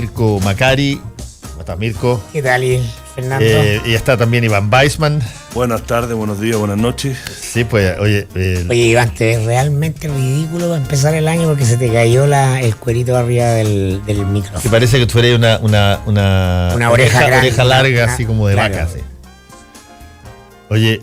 Mirko Macari. ¿Cómo estás, Mirko? ¿Qué tal, Fernando? Y está también Iván Weissman. Buenas tardes, buenos días, buenas noches. Sí, pues, oye... Oye, Iván, te ves realmente ridículo para empezar el año porque se te cayó el cuerito arriba del micrófono. Que parece que tú eres una oreja larga, así como de vaca, sí. Oye,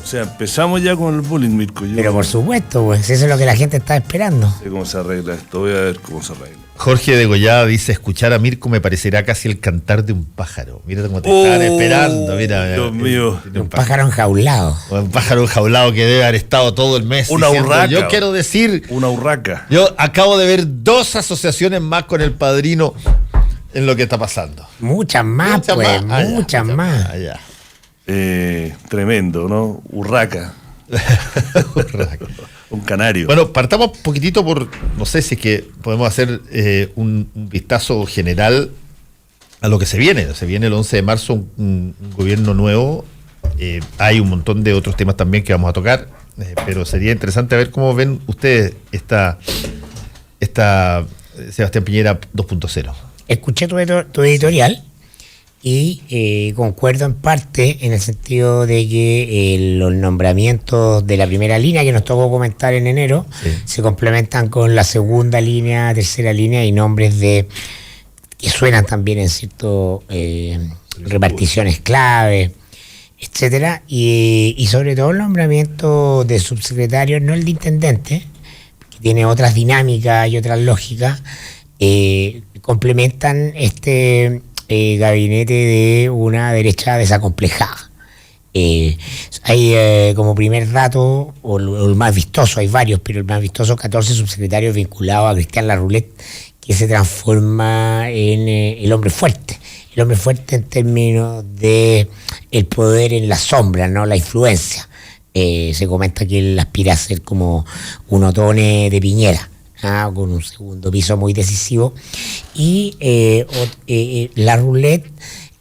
o sea, empezamos ya con el bullying, Mirko. Pero por supuesto, pues eso es lo que la gente está esperando. No sé cómo se arregla esto, voy a ver cómo se arregla. Jorge Degollada dice: escuchar a Mirko me parecerá casi el cantar de un pájaro. Mira cómo te estaban esperando, mira. Dios mío. Un pájaro enjaulado. Un pájaro enjaulado que debe haber estado todo el mes. Una urraca. Yo quiero decir... Una urraca. Yo acabo de ver 2 asociaciones más con el Padrino en lo que está pasando. Muchas más. Muchas más. Allá. Tremendo, ¿no? Urraca. Un canario. Bueno, partamos un poquitito por, no sé si es que podemos hacer un vistazo general a lo que se viene. Se viene el 11 de marzo un gobierno nuevo. Hay un montón de otros temas también que vamos a tocar, pero sería interesante ver cómo ven ustedes esta Sebastián Piñera 2.0. Escuché tu editorial y concuerdo en parte en el sentido de que los nombramientos de la primera línea que nos tocó comentar en enero se complementan con la segunda línea, tercera línea y nombres que suenan también en ciertas reparticiones clave, etcétera, y sobre todo el nombramiento de subsecretarios, no el de intendente, que tiene otras dinámicas y otras lógicas, complementan este gabinete de una derecha desacomplejada. Hay como primer dato, o el más vistoso, hay varios, pero el más vistoso, 14 subsecretarios vinculados a Cristian Larroulet, que se transforma en el hombre fuerte. El hombre fuerte en términos de el poder en la sombra, ¿no? La influencia. Se comenta que él aspira a ser como un Otone de Piñera, con un segundo piso muy decisivo. Y Larroulet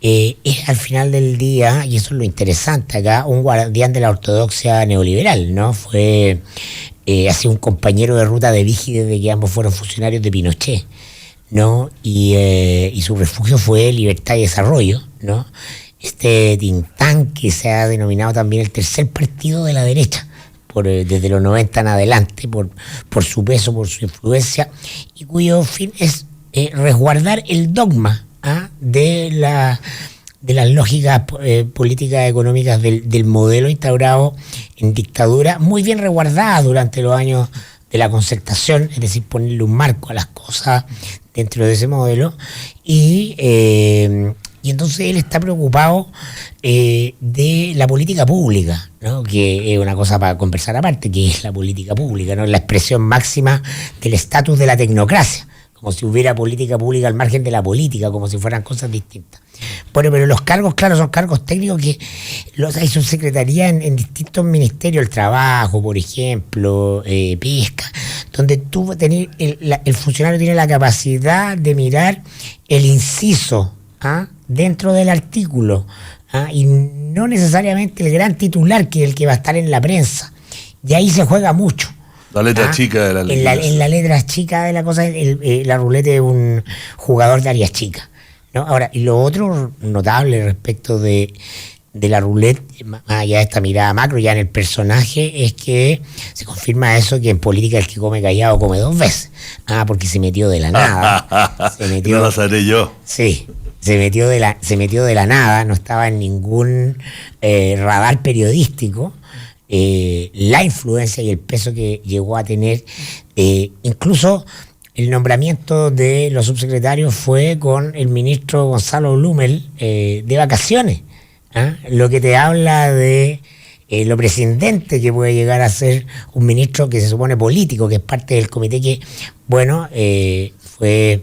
es al final del día, y eso es lo interesante acá, un guardián de la ortodoxia neoliberal, ¿no? Fue ha sido un compañero de ruta de Vigi desde que ambos fueron funcionarios de Pinochet, ¿no? Y su refugio fue Libertad y Desarrollo, ¿no? Este think tank que se ha denominado también el tercer partido de la derecha, desde los 90 en adelante, por su peso, por su influencia, y cuyo fin es resguardar el dogma de las lógicas políticas económicas del modelo instaurado en dictadura, muy bien resguardadas durante los años de la concertación, es decir, ponerle un marco a las cosas dentro de ese modelo, y entonces él está preocupado de la política pública, ¿no? Que es una cosa para conversar aparte, que es la política pública, ¿no? La expresión máxima del estatus de la tecnocracia, como si hubiera política pública al margen de la política, como si fueran cosas distintas. Bueno, pero los cargos, claro, son cargos técnicos que hay subsecretaría en distintos ministerios, el trabajo, por ejemplo, pesca, donde tú tenés, el funcionario tiene la capacidad de mirar el inciso dentro del artículo, y no necesariamente el gran titular, que es el que va a estar en la prensa. Y ahí se juega mucho. La letra chica de la letra. En la letra chica de la cosa, Larroulet es un jugador de áreas chicas, ¿no? Ahora, y lo otro notable respecto de Larroulet, más allá de esta mirada macro, ya en el personaje, es que se confirma eso, que en política el que come callado come 2 veces. Porque se metió de la nada. No lo sabré yo. Sí. Se metió de la nada, no estaba en ningún radar periodístico. La influencia y el peso que llegó a tener, incluso el nombramiento de los subsecretarios fue con el ministro Gonzalo Blumel de vacaciones, lo que te habla de lo prescindente que puede llegar a ser un ministro que se supone político, que es parte del comité que, bueno, fue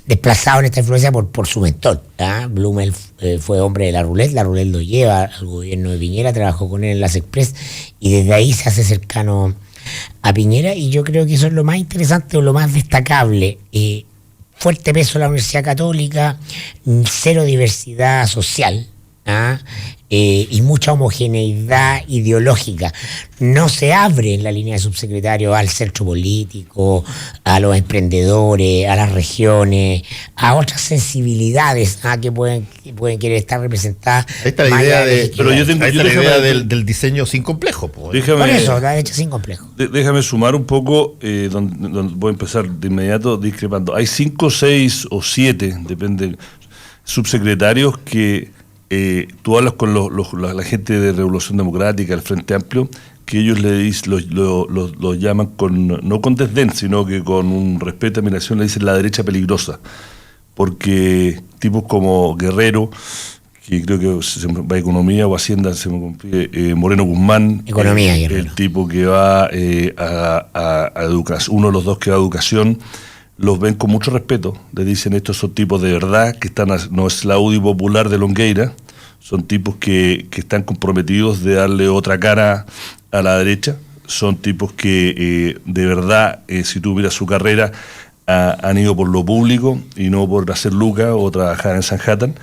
desplazado en esta influencia por su mentor. Blumel fue hombre de Larroulet lo lleva al gobierno de Piñera, trabajó con él en las Express, y desde ahí se hace cercano a Piñera, y yo creo que eso es lo más interesante o lo más destacable. Fuerte peso en la Universidad Católica, 0 diversidad social, y mucha homogeneidad ideológica. No se abre en la línea de subsecretario al centro político, a los emprendedores, a las regiones, a otras sensibilidades que pueden querer estar representadas. Ahí está la idea del diseño sin complejo. Por eso, la derecha sin complejo. Déjame sumar un poco, donde voy a empezar de inmediato discrepando. Hay 5, 6 o 7, depende, subsecretarios que tú hablas con la gente de Revolución Democrática, el Frente Amplio, que ellos lo llaman no con desdén, sino que con un respeto y admiración le dicen la derecha peligrosa, porque tipos como Guerrero, que creo que va a Economía o Hacienda, Moreno Guzmán, el tipo que va a Educación, uno de los dos que va a Educación, los ven con mucho respeto, le dicen estos son tipos de verdad, que no es la UDI popular de Longueira, son tipos que están comprometidos de darle otra cara a la derecha, son tipos que de verdad, si tú miras su carrera, han ido por lo público y no por hacer lucas o trabajar en Sanhattan,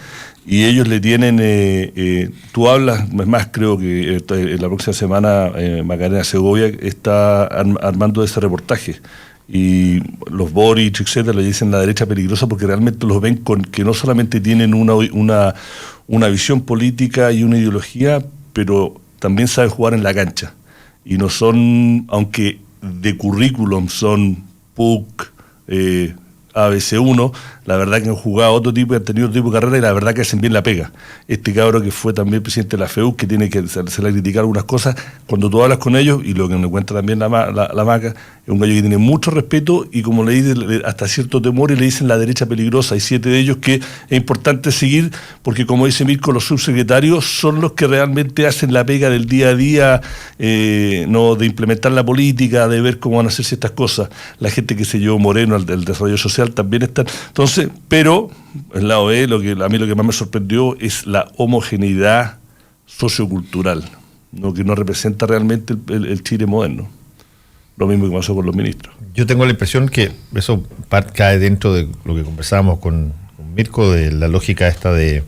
y ellos le tienen, tú hablas, es más, creo que la próxima semana Macarena Segovia está armando ese reportaje, y los Boric, etcétera, le dicen la derecha peligrosa porque realmente los ven con que no solamente tienen una visión política y una ideología, pero también saben jugar en la cancha. Y no son, aunque de currículum son PUC, ABC1, la verdad que han jugado otro tipo y han tenido otro tipo de carrera y la verdad que hacen bien la pega. Este cabro que fue también presidente de la FEU, que tiene que se le criticar algunas cosas, cuando tú hablas con ellos, y lo que me cuenta también la Maca, es un gallo que tiene mucho respeto y como le dicen, hasta cierto temor, y le dicen la derecha peligrosa. Hay 7 de ellos que es importante seguir, porque como dice Mirko, los subsecretarios son los que realmente hacen la pega del día a día, no de implementar la política, de ver cómo van a hacer ciertas cosas. La gente que se llevó Moreno al desarrollo social también están. Entonces, pero el lado B, a mí lo que más me sorprendió es la homogeneidad sociocultural, que no representa realmente el Chile moderno. Lo mismo que pasó con los ministros. Yo tengo la impresión que eso cae dentro de lo que conversábamos con Mirko, de la lógica esta de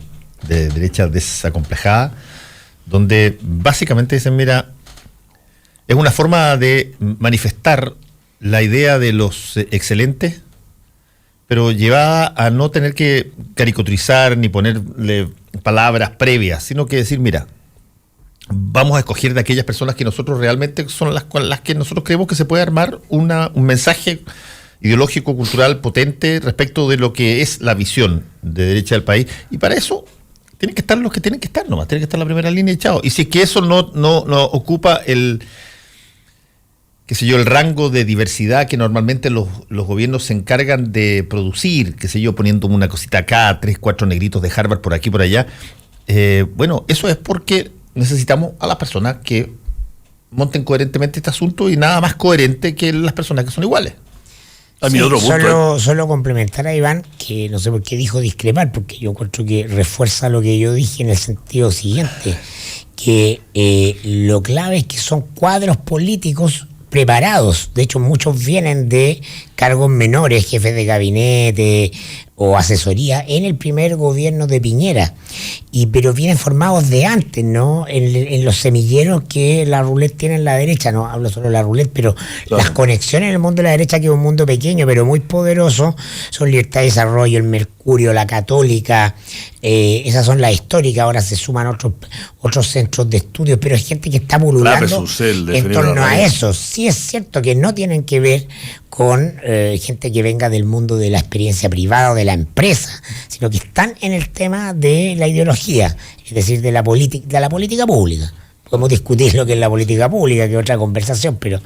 derecha desacomplejada, donde básicamente dicen, mira, es una forma de manifestar la idea de los excelentes, pero llevada a no tener que caricaturizar ni ponerle palabras previas, sino que decir, mira, vamos a escoger de aquellas personas que nosotros realmente son las que nosotros creemos que se puede armar un mensaje ideológico, cultural potente respecto de lo que es la visión de derecha del país, y para eso tienen que estar los que tienen que estar nomás, tienen que estar en la primera línea y chao. Y si es que eso no ocupa el rango de diversidad que normalmente los gobiernos se encargan de producir, poniendo una cosita acá, 3, 4 negritos de Harvard por aquí, por allá, bueno, eso es porque necesitamos a las personas que monten coherentemente este asunto, y nada más coherente que las personas que son iguales. Sí, otro punto, solo complementar a Iván, que no sé por qué dijo discrepar, porque yo encuentro que refuerza lo que yo dije en el sentido siguiente, que lo clave es que son cuadros políticos preparados. De hecho, muchos vienen de cargos menores, jefes de gabinete o asesoría en el primer gobierno de Piñera, pero vienen formados de antes, ¿no? En los semilleros que la Roulette tiene en la derecha, no hablo solo de la Roulette, pero claro, las conexiones en el mundo de la derecha, que es un mundo pequeño pero muy poderoso, son Libertad y Desarrollo, el Mercurio, la Católica, esas son las históricas. Ahora se suman otros centros de estudios, pero hay gente que está pululando en torno a eso. Sí es cierto que no tienen que ver con gente que venga del mundo de la experiencia privada o de la empresa, sino que están en el tema de la ideología, es decir, de la política pública. Podemos discutir lo que es la política pública, que es otra conversación, pero...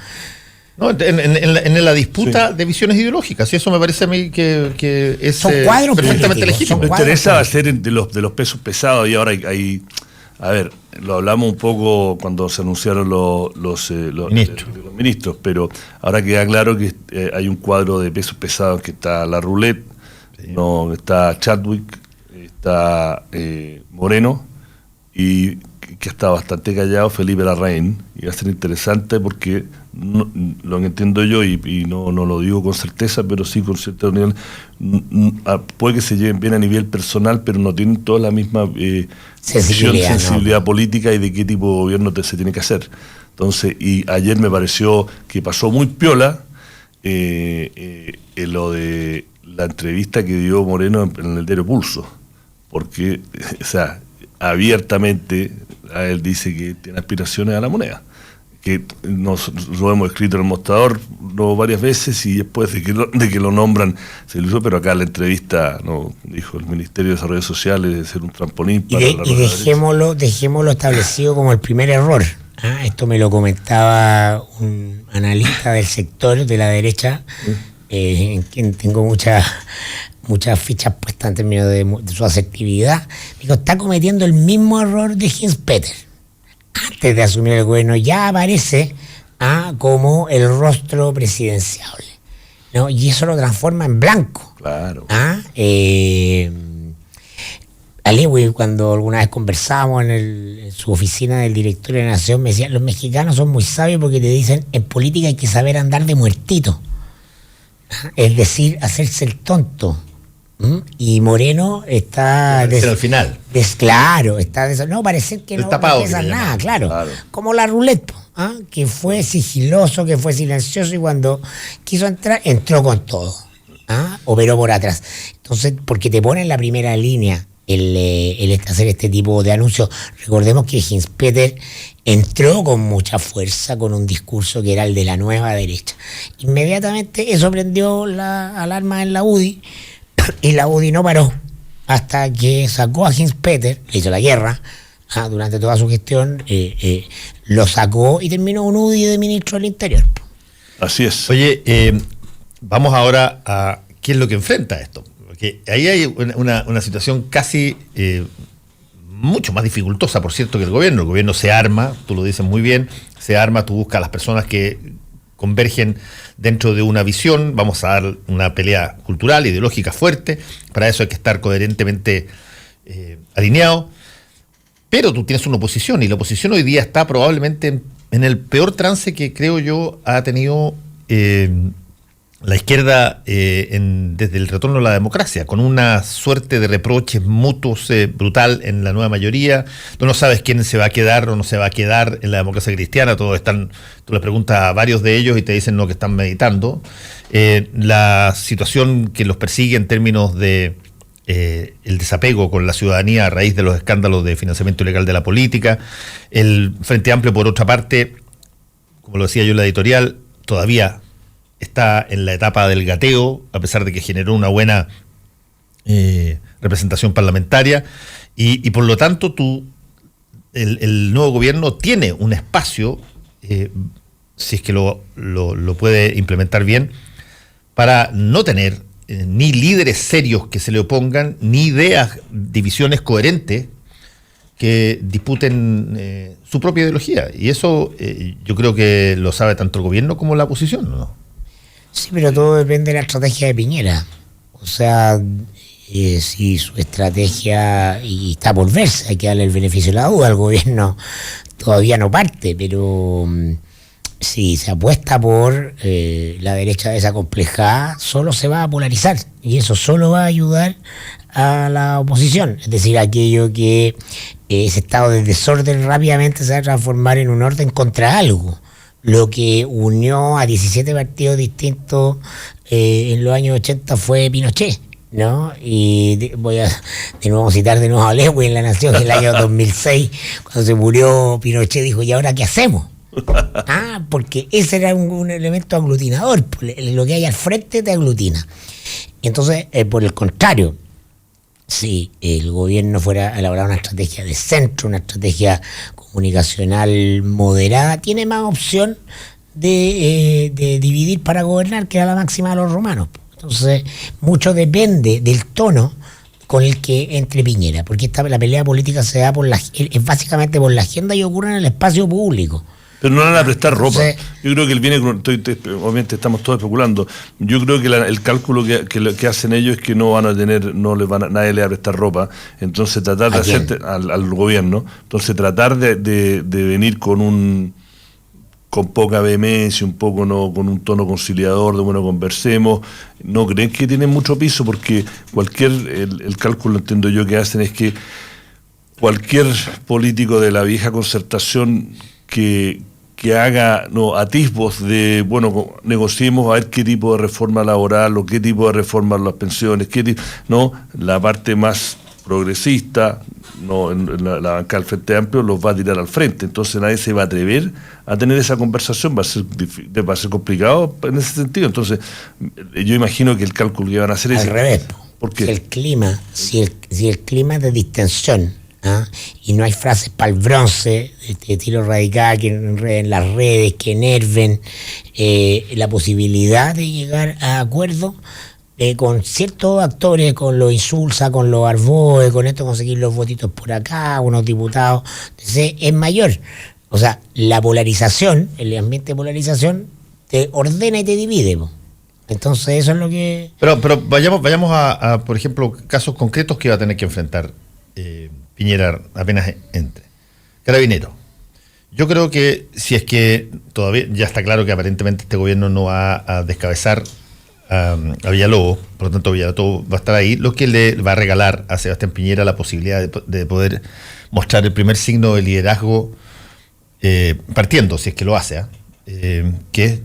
No, en la disputa de visiones ideológicas, y eso me parece a mí que es son cuadros perfectamente legítimo. Me interesa hacer de los pesos pesados, y ahora hay a ver, lo hablamos un poco cuando se anunciaron los ministros, pero ahora queda claro que hay un cuadro de pesos pesados, que está la Roulette, sí, está Chadwick, está Moreno, y que está bastante callado, Felipe Larraín, y va a ser interesante porque lo que entiendo yo, y no lo digo con certeza, pero sí con cierto nivel, puede que se lleven bien a nivel personal, pero no tienen toda la misma sensibilidad política y de qué tipo de gobierno se tiene que hacer. Entonces, y ayer me pareció que pasó muy piola lo de la entrevista que dio Moreno en el diario Pulso, porque, o sea, abiertamente a él dice que tiene aspiraciones a la moneda, que lo hemos escrito en el mostrador varias veces, y después de que lo nombran se lo hizo, pero acá la entrevista dijo el Ministerio de Desarrollo Social es ser un trampolín para y dejémoslo establecido como el primer error. Esto me lo comentaba un analista del sector de la derecha, en quien tengo muchas fichas puestas en términos de su asertividad. Digo, está cometiendo el mismo error de Hinspeter. Antes de asumir el gobierno ya aparece como el rostro presidenciable, ¿no? Y eso lo transforma en blanco. Claro. Alewi, cuando alguna vez conversábamos en su oficina del directorio de la Nación, me decía, los mexicanos son muy sabios porque te dicen, en política hay que saber andar de muertito. Es decir, hacerse el tonto. Y Moreno está al final. Claro, no, parece que no pesa nada, claro. Como la ruleta, que fue sigiloso, que fue silencioso, y cuando quiso entrar, entró con todo. Operó por atrás. Entonces, porque te pone en la primera línea el hacer este tipo de anuncios. Recordemos que Hinspeter entró con mucha fuerza con un discurso que era el de la nueva derecha. Inmediatamente eso prendió la alarma en la UDI, y la UDI no paró hasta que sacó a Hinspeter, le hizo la guerra durante toda su gestión, lo sacó y terminó un UDI de ministro del Interior. Así es. Oye, vamos ahora a qué es lo que enfrenta esto. Porque ahí hay una situación casi mucho más dificultosa, por cierto, que el gobierno. El gobierno se arma, tú lo dices muy bien, se arma, tú buscas a las personas que convergen dentro de una visión, vamos a dar una pelea cultural, ideológica fuerte, para eso hay que estar coherentemente alineado, pero tú tienes una oposición, y la oposición hoy día está probablemente en el peor trance que creo yo ha tenido la izquierda desde el retorno a la democracia, con una suerte de reproches mutuos brutal en la nueva mayoría. Tú no sabes quién se va a quedar o no se va a quedar en la democracia cristiana. Tú le preguntas a varios de ellos y te dicen que están meditando. La situación que los persigue en términos de el desapego con la ciudadanía a raíz de los escándalos de financiamiento ilegal de la política. El Frente Amplio, por otra parte, como lo decía yo en la editorial, todavía está en la etapa del gateo, a pesar de que generó una buena representación parlamentaria, y por lo tanto el nuevo gobierno tiene un espacio, si es que lo puede implementar bien, para no tener ni líderes serios que se le opongan, ni divisiones coherentes que disputen su propia ideología. Y eso yo creo que lo sabe tanto el gobierno como la oposición, ¿no? Sí, pero todo depende de la estrategia de Piñera. O sea, si su estrategia, y está por verse, hay que darle el beneficio de la duda, el gobierno todavía no parte, pero si se apuesta por la derecha desacomplejada, solo se va a polarizar, y eso solo va a ayudar a la oposición. Es decir, aquello que ese estado de desorden rápidamente se va a transformar en un orden contra algo. Lo que unió a 17 partidos distintos en los años 80 fue Pinochet, ¿no? Y voy a de nuevo citar a Lewy en La Nación, que en el año 2006, cuando se murió Pinochet, dijo, ¿y ahora qué hacemos? Porque ese era un elemento aglutinador, lo que hay al frente te aglutina. Y entonces, por el contrario, si el gobierno fuera a elaborar una estrategia de centro, una estrategia comunicacional moderada, tiene más opción de dividir para gobernar, que era la máxima de los romanos. Entonces, mucho depende del tono con el que entre Piñera, porque la pelea política se da es básicamente por la agenda y ocurre en el espacio público. Pero no van a prestar ropa. Entonces, Yo creo que él viene con... obviamente estamos todos especulando. Yo creo que el cálculo que hacen ellos es que no van a tener, nadie le va a prestar ropa. Entonces tratar de hacer al gobierno. Entonces tratar de venir con poca vehemencia, un poco con un tono conciliador, de bueno, conversemos. No creen que tienen mucho piso, porque el cálculo, entiendo yo, que hacen es que cualquier político de la vieja concertación que haga atisbos de, bueno, negociemos a ver qué tipo de reforma laboral o qué tipo de reforma a las pensiones, la parte más progresista, en la banca del Frente Amplio los va a tirar al frente. Entonces nadie se va a atrever a tener esa conversación, va a ser complicado en ese sentido. Entonces yo imagino que el cálculo que van a hacer es... Al revés. ¿Por qué? Si el clima es de distensión, y no hay frases para el bronce de estilo radical que en las redes, que enerven la posibilidad de llegar a acuerdos con ciertos actores, con los Insulza, con los Arboe, con esto conseguir los votitos por acá, unos diputados, entonces es mayor. O sea, la polarización, el ambiente de polarización te ordena y te divide, po. Entonces eso es lo que... Pero vayamos a, por ejemplo, casos concretos que va a tener que enfrentar Piñera apenas entre. Carabineros. Yo creo que si es que todavía ya está claro que aparentemente este gobierno no va a descabezar a Villalobos, por lo tanto Villalobos va a estar ahí, lo que le va a regalar a Sebastián Piñera la posibilidad de poder mostrar el primer signo de liderazgo partiendo, si es que lo hace, que es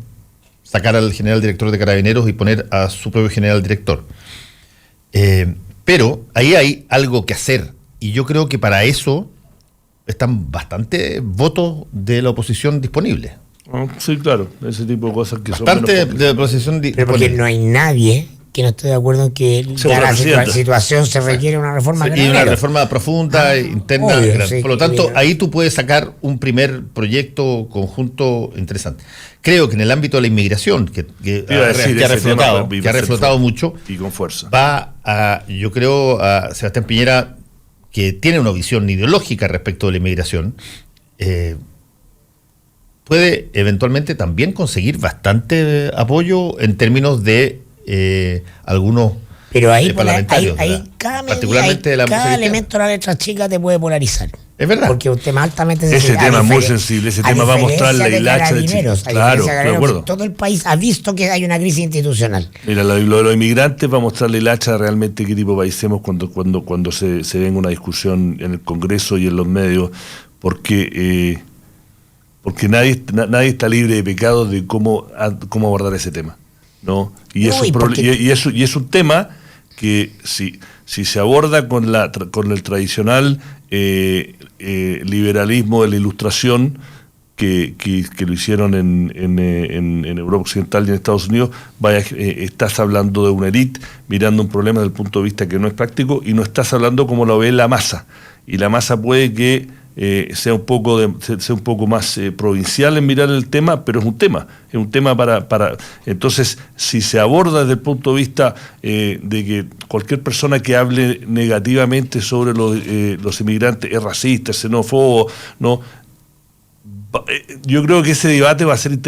sacar al general director de Carabineros y poner a su propio general director. Pero ahí hay algo que hacer, y yo creo que para eso están bastante votos de la oposición disponibles. Sí, claro, ese tipo de cosas que bastante son menos de la oposición Pero porque no hay nadie que no esté de acuerdo en que la situación se requiere una reforma y una reforma profunda, interna, obvio, sí, por lo tanto ahí tú puedes sacar un primer proyecto conjunto interesante. Creo que en el ámbito de la inmigración, que ha reflotado mucho y con fuerza, yo creo a Sebastián Piñera, que tiene una visión ideológica respecto de la inmigración, puede eventualmente también conseguir bastante apoyo en términos de algunos pero ahí parlamentarios, particularmente cada elemento de la letra chica te puede polarizar. Es verdad. Porque un tema altamente sensible. Ese tema es muy sensible, ese tema va a mostrar la hilacha de Chile. Claro, estoy de acuerdo. Todo el país ha visto que hay una crisis institucional. Mira, lo de los inmigrantes va a mostrar la hilacha realmente qué tipo de país somos cuando se venga una discusión en el Congreso y en los medios, porque nadie está libre de pecados de cómo abordar ese tema, ¿no? Y es un tema que si se aborda con el tradicional liberalismo de la Ilustración que lo hicieron en Europa Occidental y en Estados Unidos, estás hablando de una élite mirando un problema desde el punto de vista que no es práctico, y no estás hablando como lo ve la masa, y la masa puede que sea un poco más provincial en mirar el tema, pero es un tema para entonces, si se aborda desde el punto de vista de que cualquier persona que hable negativamente sobre los inmigrantes es racista, es xenófobo, ¿no? Yo creo que ese debate va a ser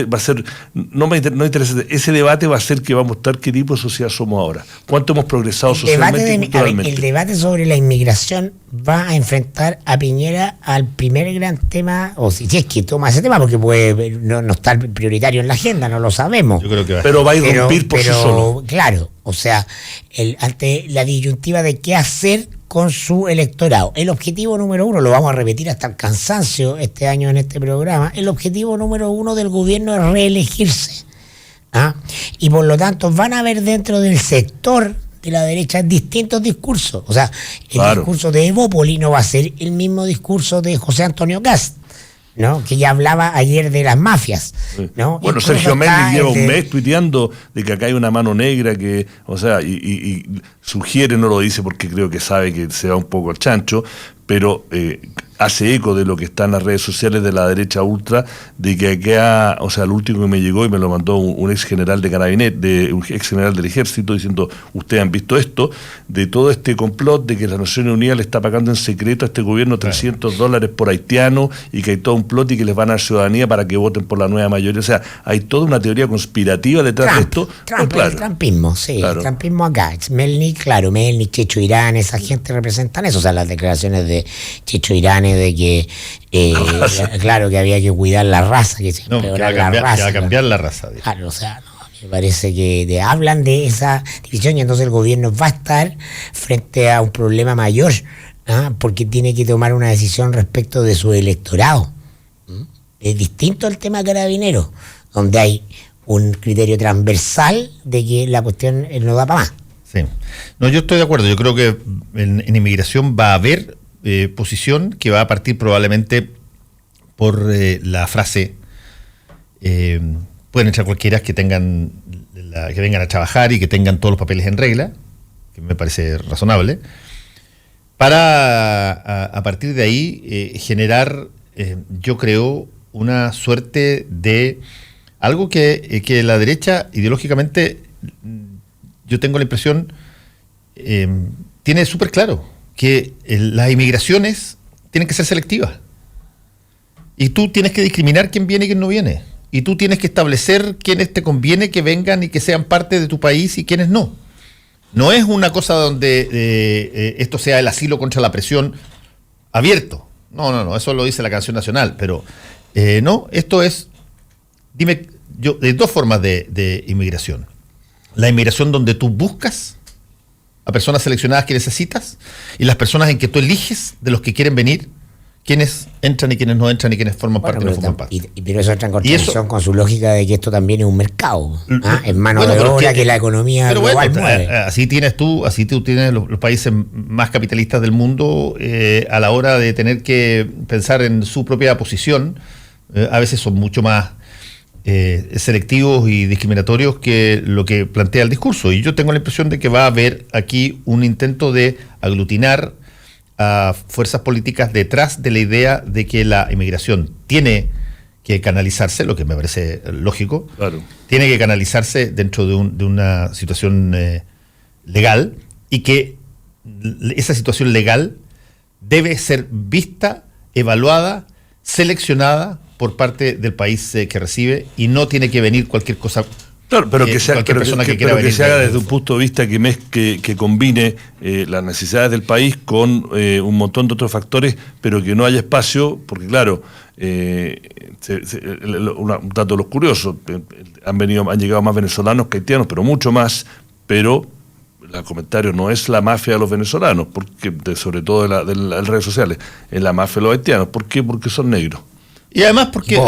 no interesante. Ese debate va a ser que va a mostrar qué tipo de sociedad somos ahora, cuánto hemos progresado socialmente y culturalmente. El debate sobre la inmigración va a enfrentar a Piñera al primer gran tema, o si es que toma ese tema, porque puede no estar prioritario en la agenda, no lo sabemos. Yo creo que pero va a irrumpir por sí solo. Claro, o sea, ante la disyuntiva de qué hacer con su electorado. El objetivo número uno, lo vamos a repetir hasta el cansancio este año en este programa, el objetivo número uno del gobierno es reelegirse. Y por lo tanto van a haber dentro del sector de la derecha distintos discursos. O sea, el discurso de Evópoli no va a ser el mismo discurso de José Antonio Kast, ¿no? Que ya hablaba ayer de las mafias, ¿no? Bueno, Sergio Méndez lleva un mes tuiteando de que acá hay una mano negra y sugiere, no lo dice porque creo que sabe que se va un poco al chancho, pero hace eco de lo que está en las redes sociales de la derecha ultra, de que acá, o sea, lo último que me llegó y me lo mandó un ex general de Carabineros, un ex general del Ejército, diciendo, ustedes han visto esto, de todo este complot de que la Naciones Unidas le está pagando en secreto a este gobierno $300 por haitiano y que hay todo un plot y que les van a dar ciudadanía para que voten por la nueva mayoría. O sea, hay toda una teoría conspirativa detrás de esto. El trampismo, sí, el trampismo acá. Melnik, Checho Irán, esa gente representan eso, o sea, las declaraciones de Checho Irán de que claro, que había que cuidar la raza, que va a cambiar la raza. Claro, o sea, me parece que hablan de esa división y entonces el gobierno va a estar frente a un problema mayor, porque tiene que tomar una decisión respecto de su electorado. Es distinto al tema Carabineros, donde hay un criterio transversal de que la cuestión no da para más. Sí. No, yo estoy de acuerdo. Yo creo que en inmigración va a haber posición que va a partir probablemente por la frase pueden entrar cualquiera que tengan que vengan a trabajar y que tengan todos los papeles en regla, que me parece razonable, para a partir de ahí generar yo creo una suerte de algo que la derecha ideológicamente, yo tengo la impresión tiene súper claro, que las inmigraciones tienen que ser selectivas. Y tú tienes que discriminar quién viene y quién no viene. Y tú tienes que establecer quiénes te conviene que vengan y que sean parte de tu país y quiénes no. No es una cosa donde esto sea el asilo contra la presión abierto. No, eso lo dice la canción nacional. Pero no, esto es, de dos formas de inmigración. La inmigración donde tú buscas a personas seleccionadas que necesitas y las personas en que tú eliges de los que quieren venir, quiénes entran y quiénes no entran y quiénes forman parte y no forman parte. Pero eso entra en contradicción con su lógica de que esto también es un mercado. Es mano de obra que la economía global mueve. Así tú tienes los países más capitalistas del mundo a la hora de tener que pensar en su propia posición, a veces son mucho más selectivos y discriminatorios que lo que plantea el discurso. Y yo tengo la impresión de que va a haber aquí un intento de aglutinar a fuerzas políticas detrás de la idea de que la inmigración tiene que canalizarse, lo que me parece lógico, claro, tiene que canalizarse dentro de una situación legal y que esa situación legal debe ser vista, evaluada, seleccionada por parte del país que recibe y no tiene que venir cualquier cosa. Claro, pero que sea, cualquier persona que quiera venir. Que se haga desde un punto de vista que combine las necesidades del país con un montón de otros factores, pero que no haya espacio, porque claro, un dato de los curiosos, han llegado más venezolanos que haitianos, pero mucho más, pero el comentario no es la mafia de los venezolanos, porque sobre todo de las redes sociales, es la mafia de los haitianos. ¿Por qué? Porque son negros. Y además porque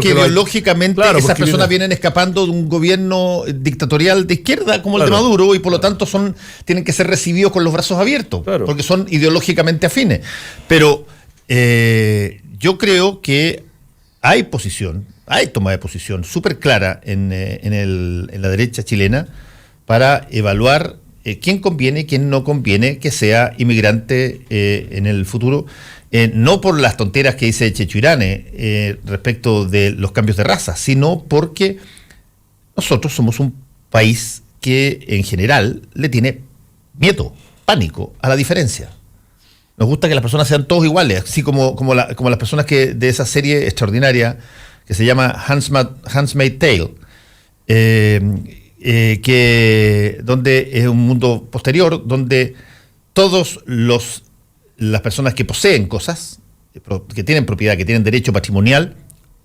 ideológicamente esas personas vienen escapando de un gobierno dictatorial de izquierda como el de Maduro y por lo tanto tienen que ser recibidos con los brazos abiertos, porque son ideológicamente afines. Pero yo creo que hay toma de posición súper clara en la derecha chilena para evaluar quién conviene y quién no conviene que sea inmigrante en el futuro. No por las tonteras que dice Checho Irán respecto de los cambios de raza, sino porque nosotros somos un país que en general le tiene miedo, pánico a la diferencia. Nos gusta que las personas sean todos iguales, así como las personas de esa serie extraordinaria que se llama Handmaid's Tale, donde es un mundo posterior, donde todos las personas que poseen cosas, que tienen propiedad, que tienen derecho patrimonial,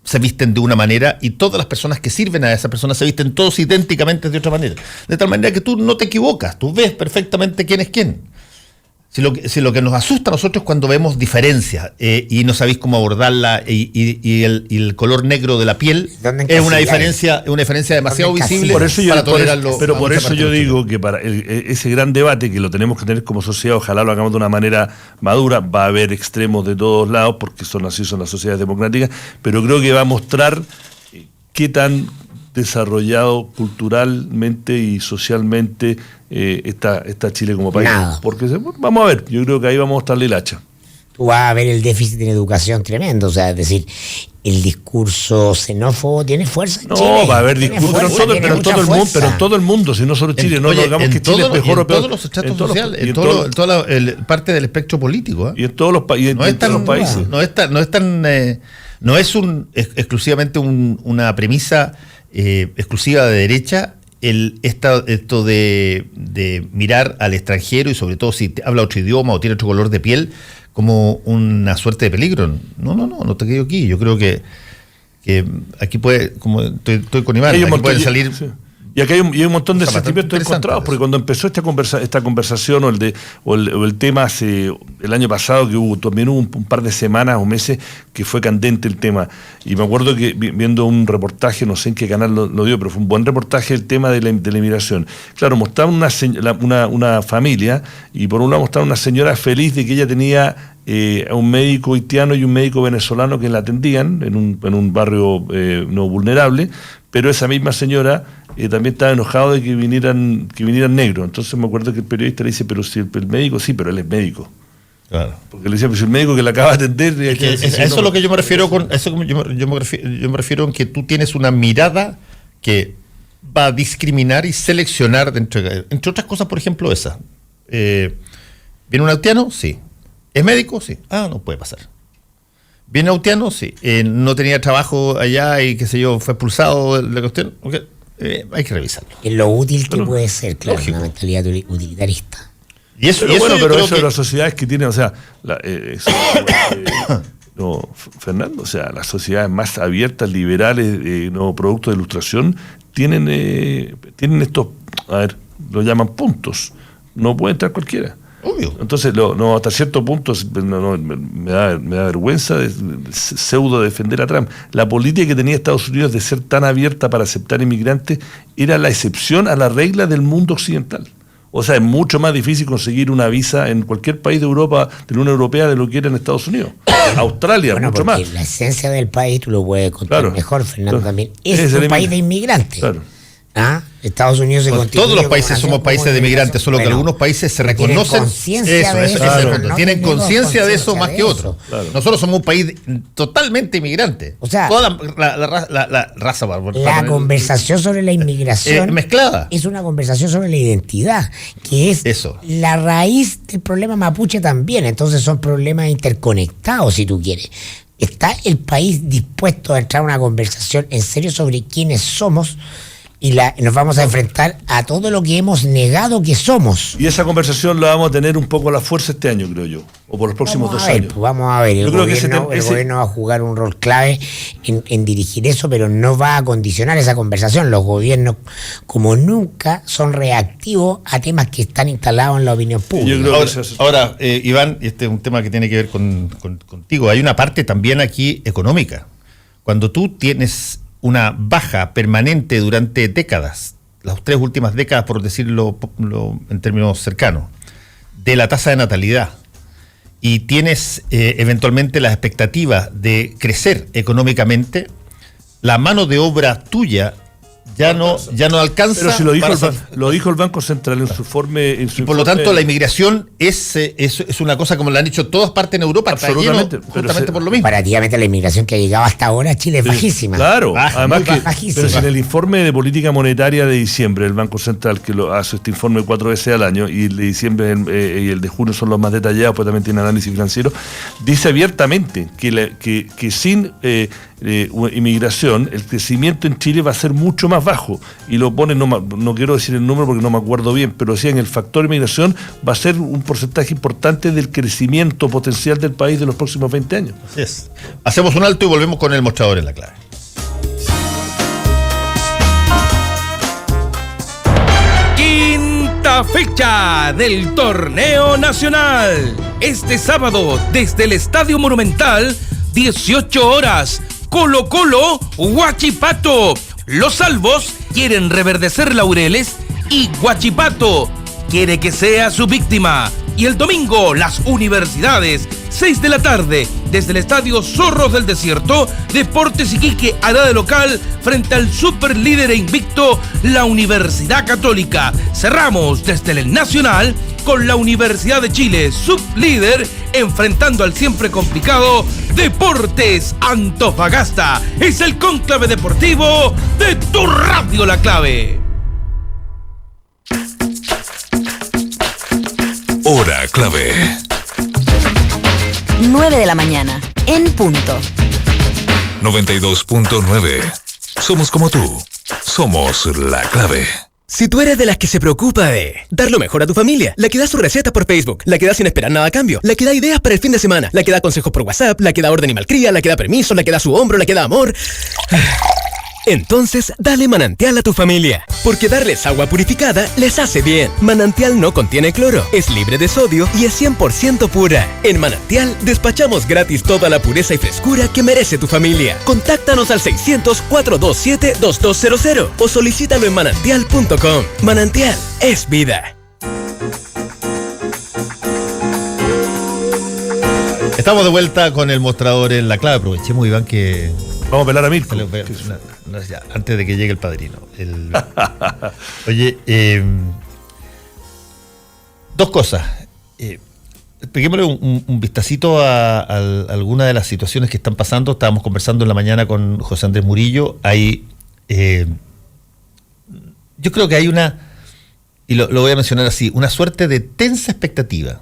se visten de una manera y todas las personas que sirven a esa persona se visten todos idénticamente de otra manera. De tal manera que tú no te equivocas, tú ves perfectamente quién es quién. Si lo que nos asusta a nosotros es cuando vemos diferencias y no sabéis cómo abordarla y el color negro de la piel es una diferencia demasiado visible para tolerarlo. Pero por eso yo digo que para ese gran debate que lo tenemos que tener como sociedad, ojalá lo hagamos de una manera madura, va a haber extremos de todos lados porque son así son las sociedades democráticas, pero creo que va a mostrar qué tan desarrollado culturalmente y socialmente está Chile como país. Nada. Porque vamos a ver, yo creo que ahí vamos a estarle el hacha. Tú vas a ver el déficit en educación tremendo, o sea, es decir, el discurso xenófobo tiene fuerza en No, Chile. va a haber discursos, pero en todo el mundo, si no solo Chile, no hagamos que Chile es mejor o peor. En todos los estratos sociales, en toda parte del espectro político. Y en todos los países. No es exclusivamente una premisa exclusiva de derecha esto de mirar al extranjero y sobre todo si habla otro idioma o tiene otro color de piel como una suerte de peligro. No te quedo aquí. Yo creo que aquí puede, como estoy con Iván, aquí pueden salir... Sí. Y acá hay un montón de sentimientos encontrados, porque cuando empezó esta conversación o el tema el año pasado, que también hubo un par de semanas o meses que fue candente el tema, y me acuerdo que viendo un reportaje, no sé en qué canal lo dio, pero fue un buen reportaje el tema de la inmigración. Claro, mostraban una familia, y por un lado mostraban una señora feliz de que ella tenía a un médico haitiano y un médico venezolano que la atendían en un barrio no vulnerable, pero esa misma señora también estaba enojado de que vinieran negros. Entonces me acuerdo que el periodista le dice, pero si el médico, sí, pero él es médico. Claro. Porque le decía, pues el médico que la acaba de atender... Eso es lo que yo me refiero con... Yo me refiero en que tú tienes una mirada que va a discriminar y seleccionar, entre otras cosas, por ejemplo, esa. ¿Viene un haitiano? Sí. ¿Es médico? Sí. No puede pasar. ¿Viene haitiano? Sí. ¿No tenía trabajo allá y qué sé yo, fue expulsado de la cuestión? Okay. Hay que revisarlo. Es lo útil que puede ser, claro, una mentalidad utilitarista. Pero eso de las sociedades que tienen, o sea, Fernando, o sea, las sociedades más abiertas, liberales, productos de ilustración, tienen estos, lo llaman puntos. No puede entrar cualquiera. Obvio. Entonces, hasta cierto punto me da vergüenza de pseudo defender a Trump. La política que tenía Estados Unidos de ser tan abierta para aceptar inmigrantes era la excepción a la regla del mundo occidental. O sea, es mucho más difícil conseguir una visa en cualquier país de Europa, de la Unión Europea, de lo que era en Estados Unidos. Australia, mucho más. La esencia del país, tú lo puedes contar mejor, Fernando, también. Es un país de inmigrantes. Claro. Estados Unidos se constituye. Todos los países somos países de inmigrantes, solo que algunos países se reconocen. Tienen conciencia de eso más que otros. Claro. Nosotros somos un país totalmente inmigrante. O sea, toda la raza. La conversación sobre la inmigración mezclada. Es una conversación sobre la identidad, que es la raíz del problema mapuche también. Entonces son problemas interconectados, si tú quieres. ¿Está el país dispuesto a entrar a una conversación en serio sobre quiénes somos? Y nos vamos a enfrentar a todo lo que hemos negado que somos. Y esa conversación la vamos a tener un poco a la fuerza este año, creo yo. O por los próximos 2 años. Pues vamos a ver. El gobierno va a jugar un rol clave en dirigir eso, pero no va a condicionar esa conversación. Los gobiernos, como nunca, son reactivos a temas que están instalados en la opinión pública. Ahora, Iván, este es un tema que tiene que ver contigo. Hay una parte también aquí económica. Cuando tú tienes una baja permanente durante décadas, las 3 últimas décadas, por decirlo en términos cercanos, de la tasa de natalidad, y tienes eventualmente la expectativa de crecer económicamente, la mano de obra tuya ya no alcanza. Pero si lo dijo el Banco Central en su informe. Por lo tanto, la inmigración es una cosa como la han dicho todas partes en Europa. Absolutamente. Justamente por lo mismo. Comparativamente, la inmigración que ha llegado hasta ahora a Chile es bajísima. Claro, además pero si en el informe de política monetaria de diciembre, el Banco Central, que lo hace este informe 4 veces al año, y el de diciembre y el de junio son los más detallados, pues también tiene análisis financiero, dice abiertamente que sin inmigración, el crecimiento en Chile va a ser mucho más bajo, y lo pone, no quiero decir el número porque no me acuerdo bien, pero sí, en el factor inmigración va a ser un porcentaje importante del crecimiento potencial del país de los próximos 20 años. Así es. Hacemos un alto y volvemos con el mostrador en la clave. Quinta fecha del torneo nacional. Este sábado, desde el Estadio Monumental, 18 horas, Colo-Colo, Huachipato. Los salvos quieren reverdecer laureles y Huachipato quiere que sea su víctima. Y el domingo, las universidades, 6 de la tarde, desde el Estadio Zorros del Desierto, Deportes Iquique hará de local frente al superlíder e invicto, la Universidad Católica. Cerramos desde el Nacional con la Universidad de Chile, sublíder, enfrentando al siempre complicado Deportes Antofagasta. Es el cónclave deportivo de tu Radio La Clave. Hora clave. 9 de la mañana, en punto. 92.9. Somos como tú. Somos La Clave. Si tú eres de las que se preocupa de dar lo mejor a tu familia, la que da su receta por Facebook, la que da sin esperar nada a cambio, la que da ideas para el fin de semana, la que da consejos por WhatsApp, la que da orden y malcría, la que da permiso, la que da su hombro, la que da amor... Entonces, dale Manantial a tu familia, porque darles agua purificada les hace bien. Manantial no contiene cloro, es libre de sodio y es 100% pura. En Manantial, despachamos gratis toda la pureza y frescura que merece tu familia. Contáctanos al 600-427-2200 o solicítalo en manantial.com. Manantial es vida. Estamos de vuelta con el mostrador en La Clave. Aprovechemos, Iván, que... Vamos a pelar a Mirko. Antes de que llegue el padrino. Oye, dos cosas. Peguémosle un vistacito a algunas de las situaciones que están pasando. Estábamos conversando en la mañana con José Andrés Murillo. Hay, yo creo que hay una, y lo voy a mencionar así, una suerte de tensa expectativa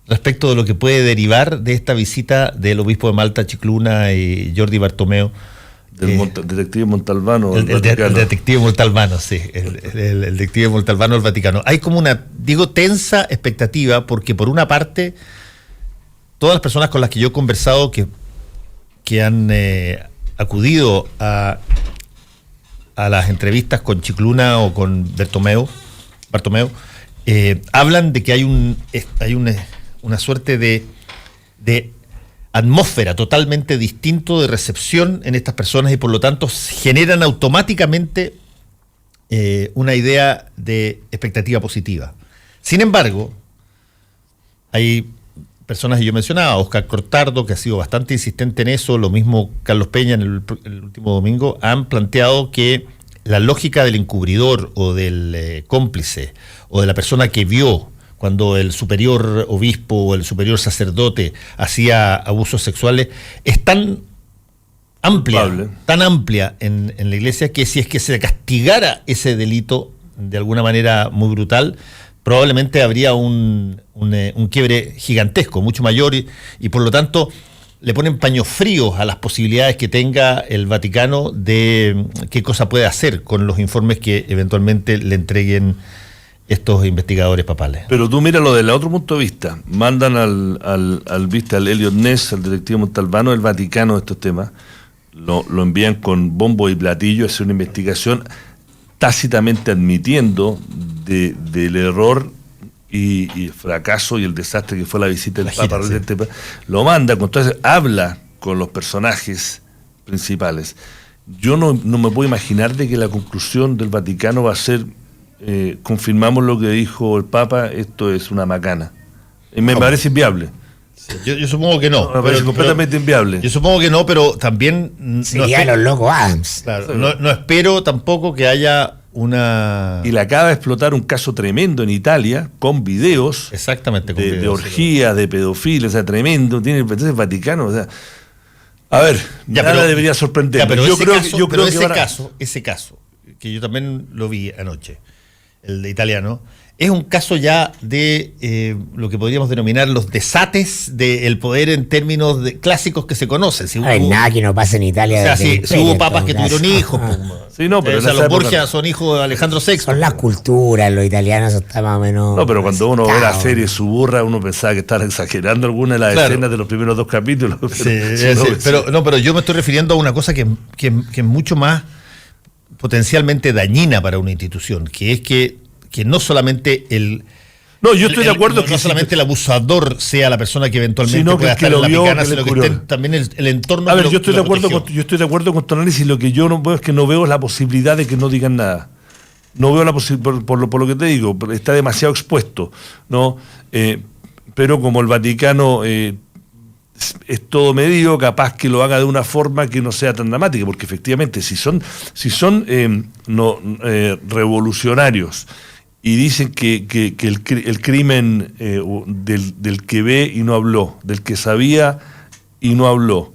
respecto de lo que puede derivar de esta visita del obispo de Malta, Chicluna, y Jordi Bartomeu. Del detective Montalbano. El detective Montalbano, sí. El detective Montalbano del Vaticano. Hay como una, tensa expectativa, porque por una parte, todas las personas con las que yo he conversado que han acudido a las entrevistas con Chicluna o con Bartomeu, hablan de que hay una suerte de atmósfera totalmente distinto de recepción en estas personas, y por lo tanto generan automáticamente una idea de expectativa positiva. Sin embargo, hay personas que yo mencionaba, Oscar Cortardo, que ha sido bastante insistente en eso, lo mismo Carlos Peña en el último domingo, han planteado que la lógica del encubridor o del cómplice o de la persona que vio cuando el superior obispo o el superior sacerdote hacía abusos sexuales, es tan amplia en la iglesia, que si es que se castigara ese delito de alguna manera muy brutal, probablemente habría un quiebre gigantesco, mucho mayor, y por lo tanto le ponen paños fríos a las posibilidades que tenga el Vaticano de qué cosa puede hacer con los informes que eventualmente le entreguen estos investigadores papales. Pero tú míralo desde el otro punto de vista. Mandan al Elliot Ness, al detective Montalbano del Vaticano, de estos temas, lo envían con bombo y platillo a hacer una investigación, tácitamente admitiendo del error y el fracaso y el desastre que fue la visita del Papa. Sí. Lo manda, entonces habla con los personajes principales. Yo no me puedo imaginar de que la conclusión del Vaticano va a ser confirmamos lo que dijo el Papa, esto es una macana. Me parece inviable. Sí, yo supongo que no. Me parece completamente inviable. Yo supongo que no, pero también... Sería los locos Adams. Claro, no espero tampoco que haya una... Y le acaba de explotar un caso tremendo en Italia, con videos. Exactamente. Con de orgía, de pedofilia, o sea, tremendo. Tiene el Vaticano, o sea... A ver, nada debería sorprender. Pero ese caso, que yo también lo vi anoche, el de italiano, es un caso ya de lo que podríamos denominar los desates del poder en términos clásicos que se conocen. Si hay nada que no pase en Italia. O sea, si hubo papas que tuvieron hijos. Sí, no, pero los Borgia son hijos de Alejandro VI. Son las culturas, los italianos están más o menos... No, pero cuando uno ve la serie Suburra, uno pensaba que estaban exagerando algunas de las escenas de los primeros dos capítulos. Pero yo me estoy refiriendo a una cosa que es mucho más potencialmente dañina para una institución, que es que no solamente yo estoy de acuerdo no solamente el abusador sea la persona que eventualmente pueda estar en la picana, sino que esté también el entorno. A ver, yo estoy de acuerdo con tu análisis. Lo que yo no veo es la posibilidad de que no digan nada. no veo la posibilidad, por lo que te digo, está demasiado expuesto, ¿no? Pero como el Vaticano es todo medido, capaz que lo haga de una forma que no sea tan dramática, porque efectivamente si son revolucionarios y dicen que el crimen del que ve y no habló, del que sabía y no habló,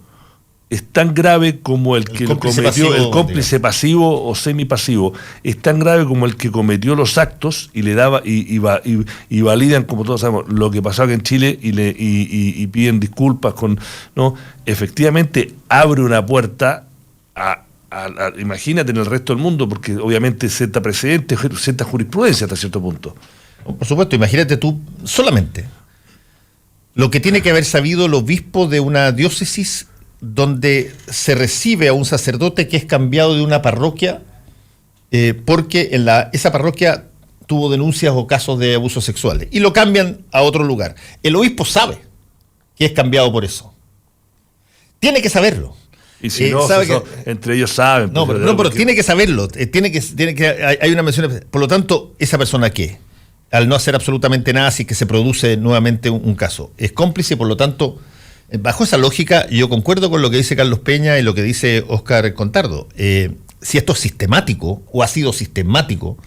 es tan grave como el que lo cometió, pasivo, el cómplice pasivo o semipasivo, es tan grave como el que cometió los actos y le daba y validan, como todos sabemos, lo que pasó acá en Chile y piden disculpas ¿no? Efectivamente abre una puerta imagínate en el resto del mundo, porque obviamente senta precedentes, senta jurisprudencia hasta cierto punto. Por supuesto, imagínate tú solamente lo que tiene que haber sabido el obispo de una diócesis donde se recibe a un sacerdote que es cambiado de una parroquia porque esa parroquia tuvo denuncias o casos de abusos sexuales y lo cambian a otro lugar. El obispo sabe que es cambiado por eso. Tiene que saberlo. Y si no, entre ellos saben. No, pero tiene que saberlo. Hay una mención. Por lo tanto, esa persona que, al no hacer absolutamente nada, si que se produce nuevamente un caso, es cómplice, por lo tanto, bajo esa lógica, yo concuerdo con lo que dice Carlos Peña y lo que dice Óscar Contardo. Si esto es sistemático, o ha sido sistemático,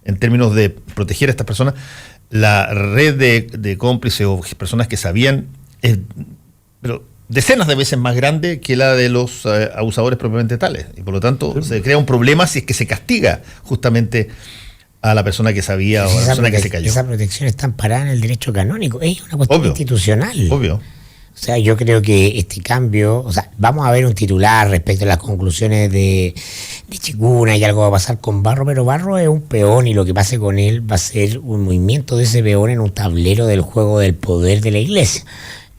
en términos de proteger a estas personas, la red de cómplices o personas que sabían es decenas de veces más grande que la de los abusadores propiamente tales. Y por lo tanto, se crea un problema si es que se castiga justamente a la persona que sabía o a la persona que se cayó. Esa protección está amparada en el derecho canónico. Es una cuestión institucional. Obvio. O sea, yo creo que este cambio, vamos a ver un titular respecto a las conclusiones de Chicuna y algo va a pasar con Barro, pero Barro es un peón y lo que pase con él va a ser un movimiento de ese peón en un tablero del juego del poder de la Iglesia.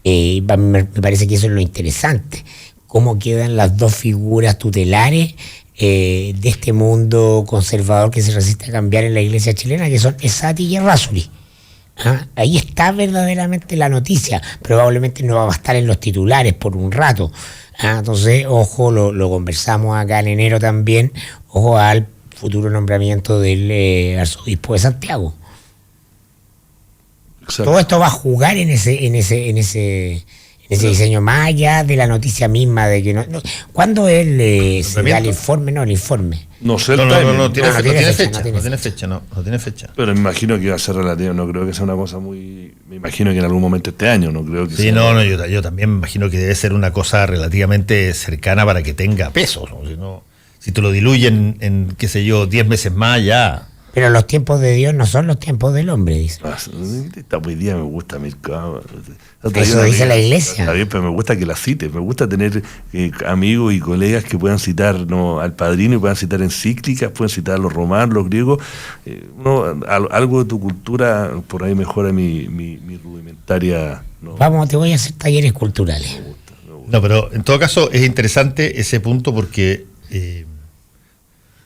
Me parece que eso es lo interesante, cómo quedan las dos figuras tutelares de este mundo conservador que se resiste a cambiar en la Iglesia chilena, que son Esati y Errázuri. Ahí está verdaderamente la noticia, probablemente no va a estar en los titulares por un rato. Entonces, ojo, lo conversamos acá en enero también, ojo al futuro nombramiento del arzobispo de Santiago. Exacto. Todo esto va a jugar en ese diseño, más allá de la noticia misma de que ¿cuándo él se da el informe? No tiene fecha. Pero me imagino que va a ser relativo, no creo que sea una cosa me imagino que en algún momento este año, no creo que sea. Sí, yo también me imagino que debe ser una cosa relativamente cercana para que tenga peso, ¿no? Si te lo diluyen en, qué sé yo, 10 meses más, ya. Pero los tiempos de Dios no son los tiempos del hombre, dice. Hoy día me gusta eso dice la Iglesia. Está bien, pero me gusta que la cites. Me gusta tener amigos y colegas que puedan citar al Padrino y puedan citar encíclicas, puedan citar a los romanos, los griegos. Algo de tu cultura por ahí mejora mi rudimentaria. Vamos, te voy a hacer talleres culturales. Me gusta. No, pero en todo caso es interesante ese punto porque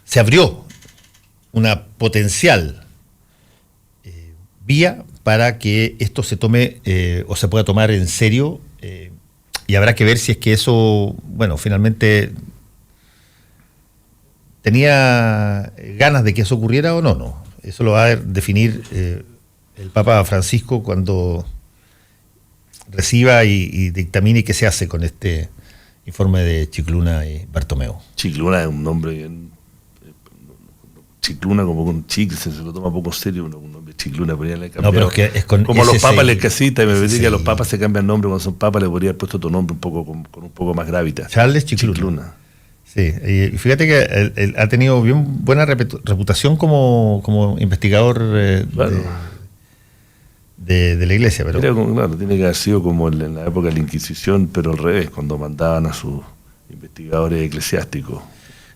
se abrió una potencial vía para que esto se tome o se pueda tomar en serio y habrá que ver si es que eso, finalmente tenía ganas de que eso ocurriera o no. Eso lo va a definir el Papa Francisco cuando reciba y dictamine qué se hace con este informe de Chicluna y Bartomeu. Chicluna es un nombre bien... Chicluna como con chic, se lo toma poco serio, un nombre Chicluna, pero ya le cambiado. No, pero es que es con como los papas les casita, y me parece que a los papas se cambian nombre cuando son papas, le podría haber puesto tu nombre un poco con un poco más gravitas. Charles Chicluna. Sí, y fíjate que él ha tenido bien buena reputación como investigador de la Iglesia. Pero claro, tiene que haber sido como en la época de la Inquisición, pero al revés, cuando mandaban a sus investigadores eclesiásticos.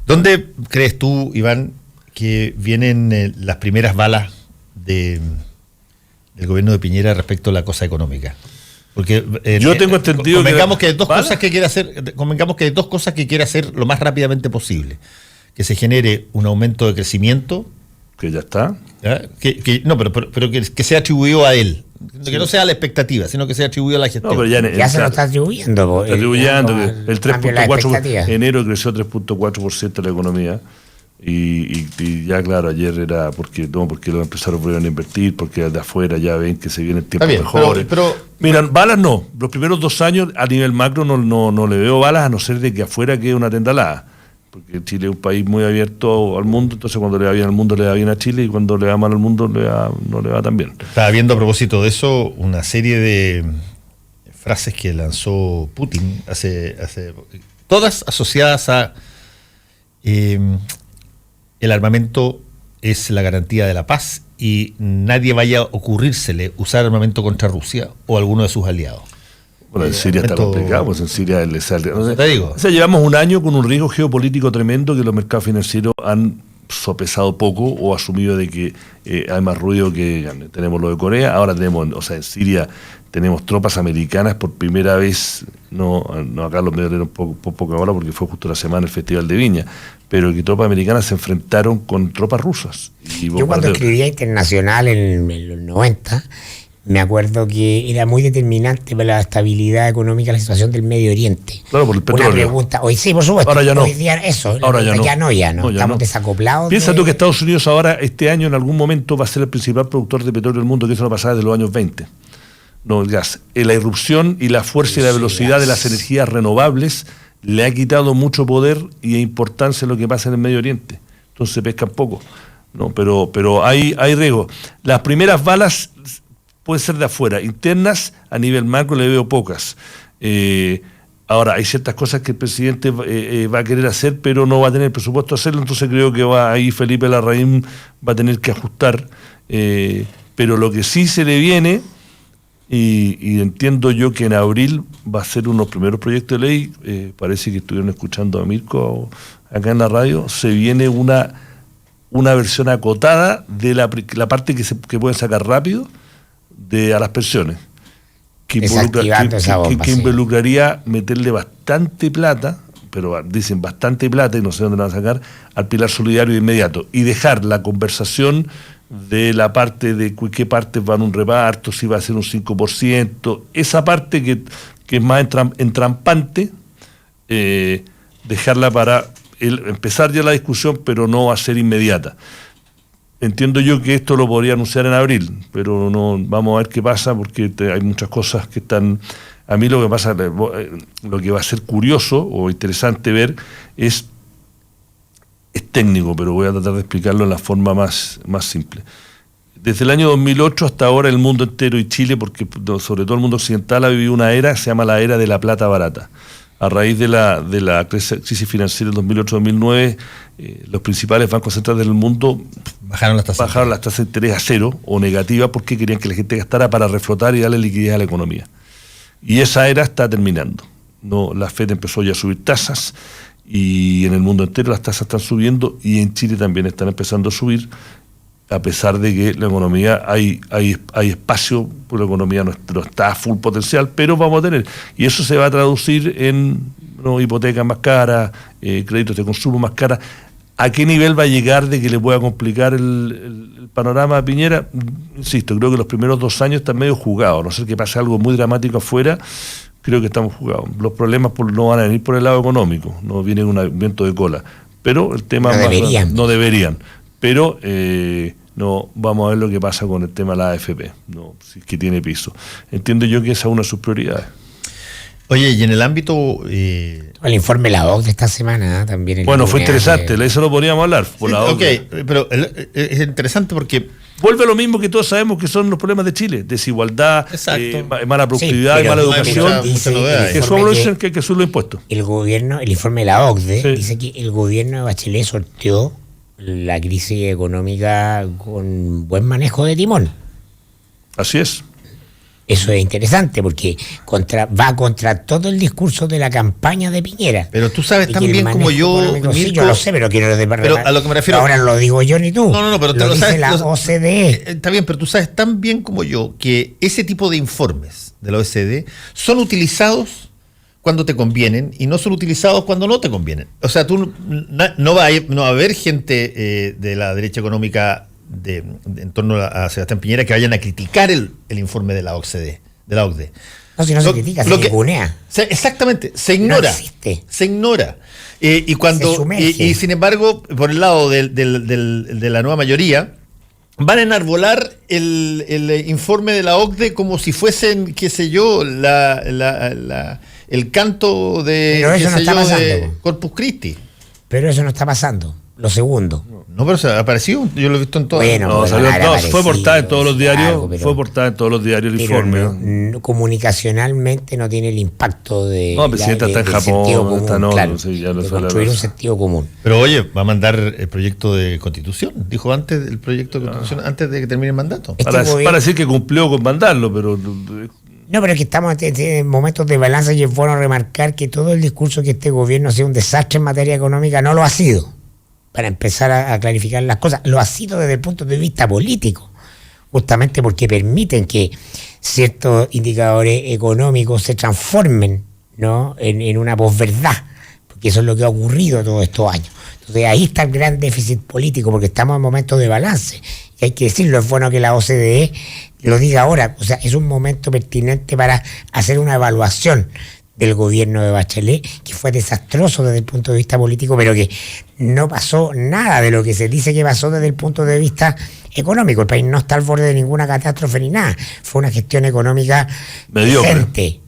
¿Dónde crees tú, Iván, que vienen las primeras balas del gobierno de Piñera respecto a la cosa económica? Porque yo tengo entendido convengamos que hay dos cosas que quiere hacer lo más rápidamente posible: que se genere un aumento de crecimiento, que ya está, pero que sea atribuido a él, que no sea la expectativa, sino que sea atribuido a la gestión. No, pero ya se lo está atribuyendo. El 3.4%, enero creció 3.4% la economía. Y ya claro, ayer era porque los empresarios volvieron a invertir, porque de afuera ya ven que se vienen tiempos mejores. Pero miran, balas no, los primeros 2 años a nivel macro no le veo balas, a no ser de que afuera quede una tendalada, porque Chile es un país muy abierto al mundo, entonces cuando le va bien al mundo le va bien a Chile, y cuando le va mal al mundo no le va tan bien. estaba viendo a propósito de eso una serie de frases que lanzó Putin hace todas asociadas a el armamento es la garantía de la paz y nadie vaya a ocurrírsele usar armamento contra Rusia o alguno de sus aliados. Bueno, en Siria está complicado, pues en Siria le sale. Te digo. O sea, llevamos un año con un riesgo geopolítico tremendo que los mercados financieros han sopesado poco o asumido de que hay más ruido que gane. Tenemos lo de Corea, ahora tenemos, o sea, en Siria tenemos tropas americanas por primera vez, no acá los medios dieron poco ahora porque fue justo la semana el Festival de Viña, pero que tropas americanas se enfrentaron con tropas rusas. Yo cuando escribía Internacional en los 90, me acuerdo que era muy determinante para la estabilidad económica la situación del Medio Oriente. Claro, por el petróleo. Una pregunta, hoy sí, por supuesto. Ahora ya no. Hoy día eso, ahora ya no. Ya no. Estamos desacoplados. Piensa tú que Estados Unidos ahora, este año, en algún momento, va a ser el principal productor de petróleo del mundo, que eso no pasaba desde los años 20. No, el gas. La irrupción y la fuerza y la velocidad de las energías renovables le ha quitado mucho poder y importancia a lo que pasa en el Medio Oriente. Entonces se pescan poco. No, pero hay riesgo. Las primeras balas pueden ser de afuera, internas a nivel macro le veo pocas. Ahora, hay ciertas cosas que el presidente va a querer hacer, pero no va a tener el presupuesto de hacerlo, entonces creo que ahí Felipe Larraín va a tener que ajustar. Pero lo que sí se le viene, y entiendo yo que en abril va a ser uno de los primeros proyectos de ley, parece que estuvieron escuchando a Mirko acá en la radio, se viene una versión acotada de la parte que pueden sacar rápido a las pensiones, que involucraría meterle bastante plata, pero dicen bastante plata y no sé dónde la van a sacar, al pilar solidario de inmediato, y dejar la conversación de la parte de qué partes van a un reparto, si va a ser un 5%, esa parte que es más entrampante, dejarla para empezar ya la discusión, pero no va a ser inmediata. Entiendo yo que esto lo podría anunciar en abril, pero no vamos a ver qué pasa, porque hay muchas cosas que están. A mí lo que pasa, lo que va a ser curioso o interesante ver es técnico, pero voy a tratar de explicarlo en la forma más simple. Desde el año 2008 hasta ahora el mundo entero y Chile, porque sobre todo el mundo occidental, ha vivido una era, se llama la era de la plata barata. A raíz de la crisis financiera del 2008-2009, los principales bancos centrales del mundo bajaron las tasas de interés a cero o negativas porque querían que la gente gastara para reflotar y darle liquidez a la economía. Y esa era está terminando. La Fed empezó ya a subir tasas y en el mundo entero las tasas están subiendo y en Chile también están empezando a subir, a pesar de que la economía hay espacio, pues la economía no está a full potencial, pero vamos a tener. Y eso se va a traducir en hipotecas más caras, créditos de consumo más caras. ¿A qué nivel va a llegar de que le pueda complicar el panorama a Piñera? Insisto, creo que los primeros 2 años están medio jugados, a no ser que pase algo muy dramático afuera, creo que estamos jugados. Los problemas no van a venir por el lado económico, no viene un viento de cola, pero el tema no deberían. Pero no vamos a ver lo que pasa con el tema de la AFP, si es que tiene piso. Entiendo yo que esa es una de sus prioridades. Oye, y en el ámbito... El informe de la OCDE de esta semana también... Bueno, fue interesante, eso lo podríamos hablar. Por la OCDE. Ok, pero es interesante porque... Vuelve a lo mismo que todos sabemos que son los problemas de Chile: desigualdad, mala productividad, mala educación, que hay que subir los impuestos. El informe de la OCDE dice que el gobierno de Bachelet sorteó la crisis económica con buen manejo de timón. Así es. Eso es interesante porque va contra todo el discurso de la campaña de Piñera. Pero tú sabes tan bien como yo, Mirko, sí, yo lo sé, pero quiero... Pero a lo que me refiero... Ahora no lo digo yo ni tú. No, pero te lo dice sabes, la OCDE. Está bien, pero tú sabes tan bien como yo que ese tipo de informes de la OCDE son utilizados cuando te convienen y no son utilizados cuando no te convienen. O sea, tú no va a haber gente de la derecha económica en torno a Sebastián Piñera que vayan a criticar el informe de la OCDE. de la OCDE. No, si no se critica, se ningunea. Exactamente, se ignora. No existe. Se ignora. Y sin embargo, por el lado de la nueva mayoría, van a enarbolar el informe de la OCDE como si fuesen, qué sé yo, el canto de, pero eso no está pasando, de Corpus Christi. Pero eso no está pasando. Lo segundo. No, pero se ha aparecido, yo lo he visto en todo. Bueno, fue portada en todos los diarios, fue portada en todos los diarios el informe. Comunicacionalmente no tiene el impacto de. No, el presidente está en Japón, de construir un sentido común. Pero oye, va a mandar el proyecto de constitución, dijo antes el proyecto de constitución, antes de que termine el mandato. Para decir que cumplió con mandarlo, pero. No, pero es que estamos en momentos de balanza y es bueno remarcar que todo el discurso que este gobierno ha sido un desastre en materia económica no lo ha sido. Para empezar a clarificar las cosas, lo ha sido desde el punto de vista político, justamente porque permiten que ciertos indicadores económicos se transformen, ¿no?, en una posverdad, porque eso es lo que ha ocurrido todos estos años. Entonces ahí está el gran déficit político, porque estamos en momentos de balance, y hay que decirlo, es bueno que la OCDE lo diga ahora, o sea, es un momento pertinente para hacer una evaluación del gobierno de Bachelet, que fue desastroso desde el punto de vista político, pero que no pasó nada de lo que se dice que pasó desde el punto de vista económico. El país no está al borde de ninguna catástrofe ni nada. Fue una gestión económica decente,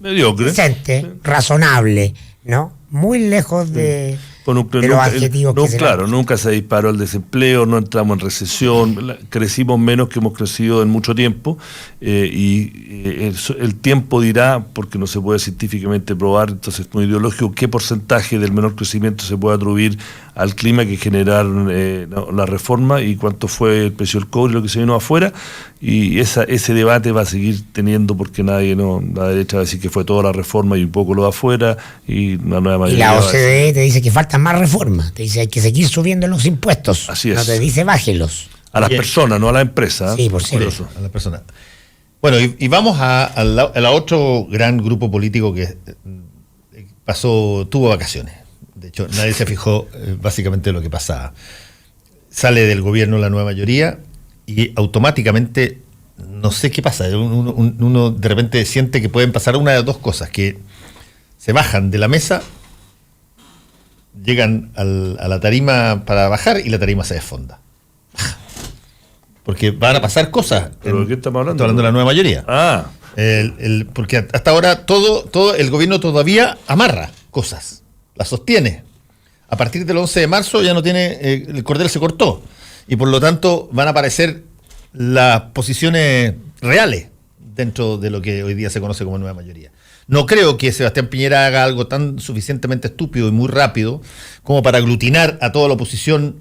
razonable, ¿no? Muy lejos de los adjetivos que se claro, nunca se disparó el desempleo, no entramos en recesión, crecimos menos que hemos crecido en mucho tiempo, el tiempo dirá, porque no se puede científicamente probar, entonces es muy ideológico, qué porcentaje del menor crecimiento se puede atribuir al clima que generaron la reforma y cuánto fue el precio del cobre y lo que se vino afuera, y ese debate va a seguir teniendo, porque la derecha va a decir que fue toda la reforma y un poco lo de afuera, y la nueva mayoría. Y la OCDE te dice que faltan más reformas, te dice hay que seguir subiendo los impuestos. Así es. No te dice bájelos. A las personas, no a la empresa. Sí, por cierto. A las personas. Bueno, y vamos a otro gran grupo político que tuvo vacaciones. De hecho, nadie se fijó básicamente lo que pasaba. Sale del gobierno la nueva mayoría y automáticamente, no sé qué pasa, uno de repente siente que pueden pasar una de dos cosas, que se bajan de la mesa, llegan a la tarima para bajar y la tarima se desfonda. Porque van a pasar cosas. ¿Pero de qué estamos hablando? Estoy hablando de la nueva mayoría. Porque hasta ahora todo el gobierno todavía amarra cosas, las sostiene. A partir del 11 de marzo ya no tiene, el cordel se cortó. Y por lo tanto van a aparecer las posiciones reales dentro de lo que hoy día se conoce como nueva mayoría. No creo que Sebastián Piñera haga algo tan suficientemente estúpido y muy rápido como para aglutinar a toda la oposición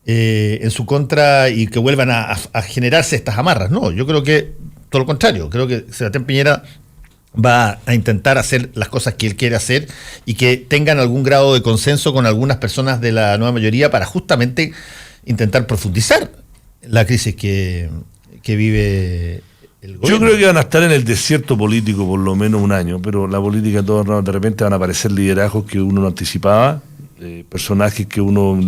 en su contra y que vuelvan a generarse estas amarras. No, yo creo que todo lo contrario. Creo que Sebastián Piñera va a intentar hacer las cosas que él quiere hacer y que tengan algún grado de consenso con algunas personas de la nueva mayoría para justamente intentar profundizar la crisis que vive el gobierno. Yo creo que van a estar en el desierto político por lo menos un año, pero la política de repente van a aparecer liderazgos que uno no anticipaba, personajes que uno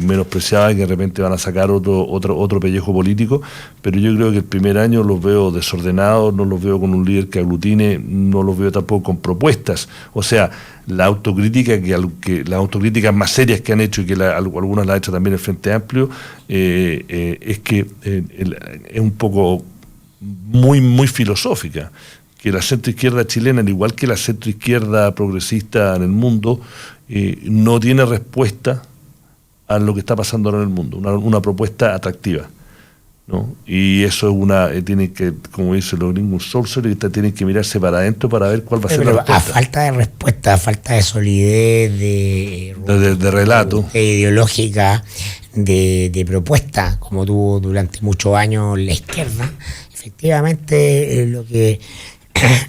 menospreciaba y que de repente van a sacar otro pellejo político, pero yo creo que el primer año los veo desordenados, no los veo con un líder que aglutine, no los veo tampoco con propuestas. O sea, la autocrítica las autocríticas más serias que han hecho y que algunas las ha hecho también el Frente Amplio, es que es un poco muy, muy filosófica, que la centroizquierda chilena, al igual que la centroizquierda progresista en el mundo, no tiene respuesta a lo que está pasando ahora en el mundo, una propuesta atractiva, ¿no? Y eso es tiene que, como dicen los gringos, sorcery, tienen que mirarse para adentro para ver cuál va a ser la respuesta. A falta de respuesta, a falta de solidez, de relato, ideológica, de propuesta, como tuvo durante muchos años la izquierda, efectivamente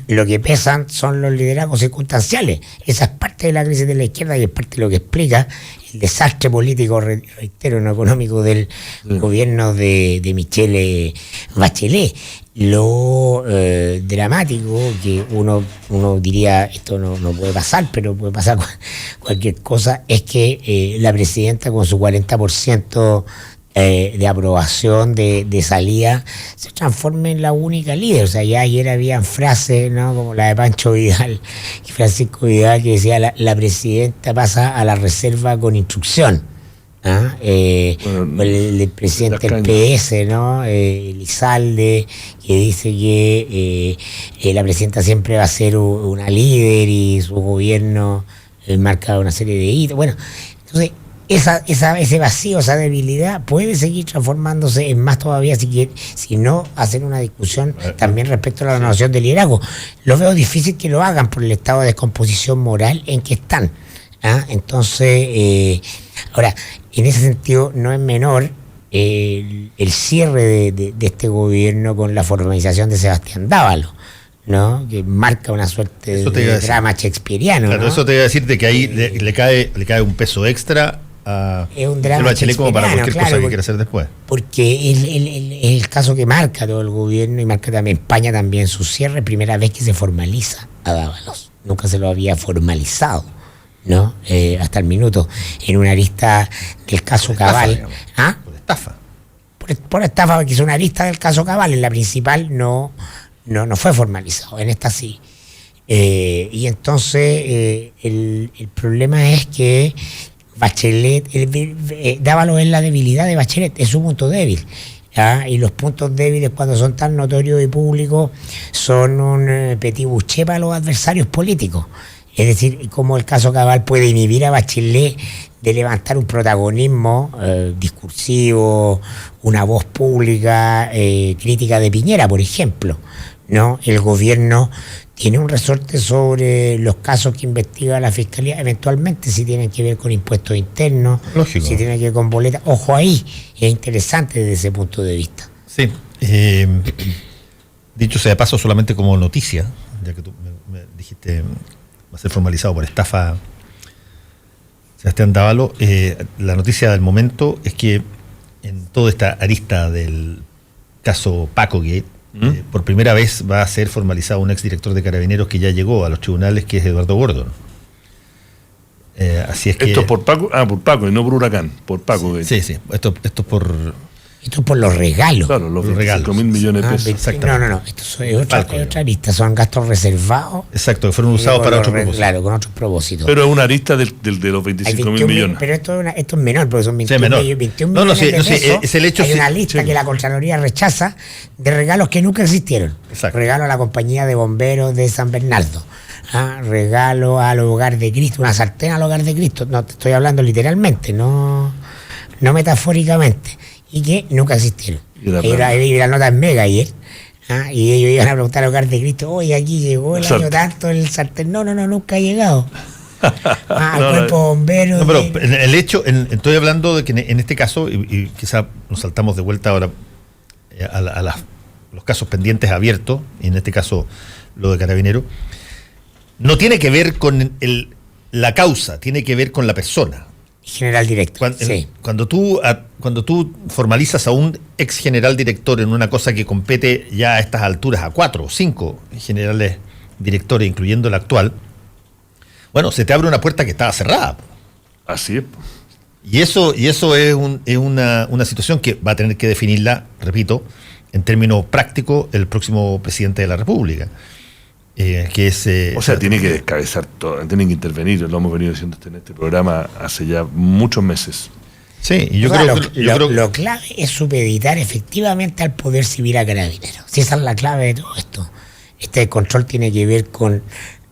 lo que pesan son los liderazgos circunstanciales. Esa es parte de la crisis de la izquierda y es parte de lo que explica el desastre político, reitero, no económico del gobierno de Michelle Bachelet. Lo dramático, que uno diría esto no puede pasar, pero puede pasar cualquier cosa, es que la presidenta con su 40% de aprobación, de salida, se transforme en la única líder. O sea, ya ayer habían frases, ¿no?, como la de Pancho Vidal y Francisco Vidal, que decía la presidenta pasa a la reserva con instrucción. El presidente del PS, ¿no?, Elizalde, que dice que la presidenta siempre va a ser una líder y su gobierno marca una serie de hitos. Bueno, entonces ese vacío, esa debilidad puede seguir transformándose en más todavía si no hacen una discusión también respecto a la noción de liderazgo. Lo veo difícil que lo hagan por el estado de descomposición moral en que están. Entonces, ahora, en ese sentido no es menor el cierre de este gobierno con la formalización de Sebastián Dávalo, ¿no?, que marca una suerte de drama shakespeariano. Claro, ¿no? Eso te iba a decir de que ahí le cae un peso extra a Bachelet como para cualquier cosa que quiera hacer después. Porque el caso que marca todo el gobierno y marca también España también su cierre, primera vez que se formaliza a Dávalos. Nunca se lo había formalizado, ¿no? Hasta el minuto, en una arista del caso Cabal. Por estafa. Por estafa, que es una arista del caso Cabal. En la principal no fue formalizado, en esta sí. Y entonces el problema es que Bachelet, Dávalos es la debilidad de Bachelet, es su punto débil. Y los puntos débiles, cuando son tan notorios y públicos, son un petit bouché para los adversarios políticos. Es decir, cómo el caso Cabal puede inhibir a Bachelet de levantar un protagonismo discursivo, una voz pública crítica de Piñera, por ejemplo, ¿no? El gobierno tiene un resorte sobre los casos que investiga la Fiscalía, eventualmente, si tienen que ver con impuestos internos, lógico, si tienen que ver con boletas. Ojo ahí, es interesante desde ese punto de vista. Sí. Dicho sea de paso, solamente como noticia, ya que tú me dijiste va a ser formalizado por estafa Sebastián Dávalo, la noticia del momento es que en toda esta arista del caso Pacogate, por primera vez va a ser formalizado un exdirector de Carabineros que ya llegó a los tribunales, que es Eduardo Gordon. Así es que... Esto es por Paco, por Paco y no por Huracán, por Paco. Sí, esto es por... Esto es por los regalos. Claro, los regalos. 5.000 millones de pesos. Exactamente. No. Esto es otra lista. Son gastos reservados. Exacto, que fueron usados para otros propósitos. Claro, con otros propósitos. Pero es una arista de los 25.000 millones. Pero esto es menor, porque son 21 millones de pesos. Es el hecho. Hay una lista que la Contraloría rechaza de regalos que nunca existieron. Exacto. Regalo a la compañía de bomberos de San Bernardo. Regalo al Hogar de Cristo, una sartén al Hogar de Cristo. No, te estoy hablando literalmente, no metafóricamente. Y que nunca existieron. Y la nota en Mega ayer. Y ellos iban a preguntar al Hogar de Cristo, oye, aquí llegó el año tanto el sartén. No, nunca ha llegado. Al cuerpo bombero. No, pero el hecho, estoy hablando de que en este caso, y quizá nos saltamos de vuelta ahora a los casos pendientes abiertos, y en este caso lo de Carabineros, no tiene que ver con la causa, tiene que ver con la persona. General director. Cuando tú formalizas a un ex general director en una cosa que compete ya a estas alturas a 4 o 5 generales directores, incluyendo el actual, bueno, se te abre una puerta que estaba cerrada. Así es. Y eso es una situación que va a tener que definirla, repito, en términos prácticos, el próximo presidente de la República. Que es, tiene que descabezar todo, tiene que intervenir, lo hemos venido diciendo en este programa hace ya muchos meses. Sí, y yo creo que lo clave es supeditar efectivamente al poder civil a Carabineros. Si esa es la clave de todo esto. Este control tiene que ver con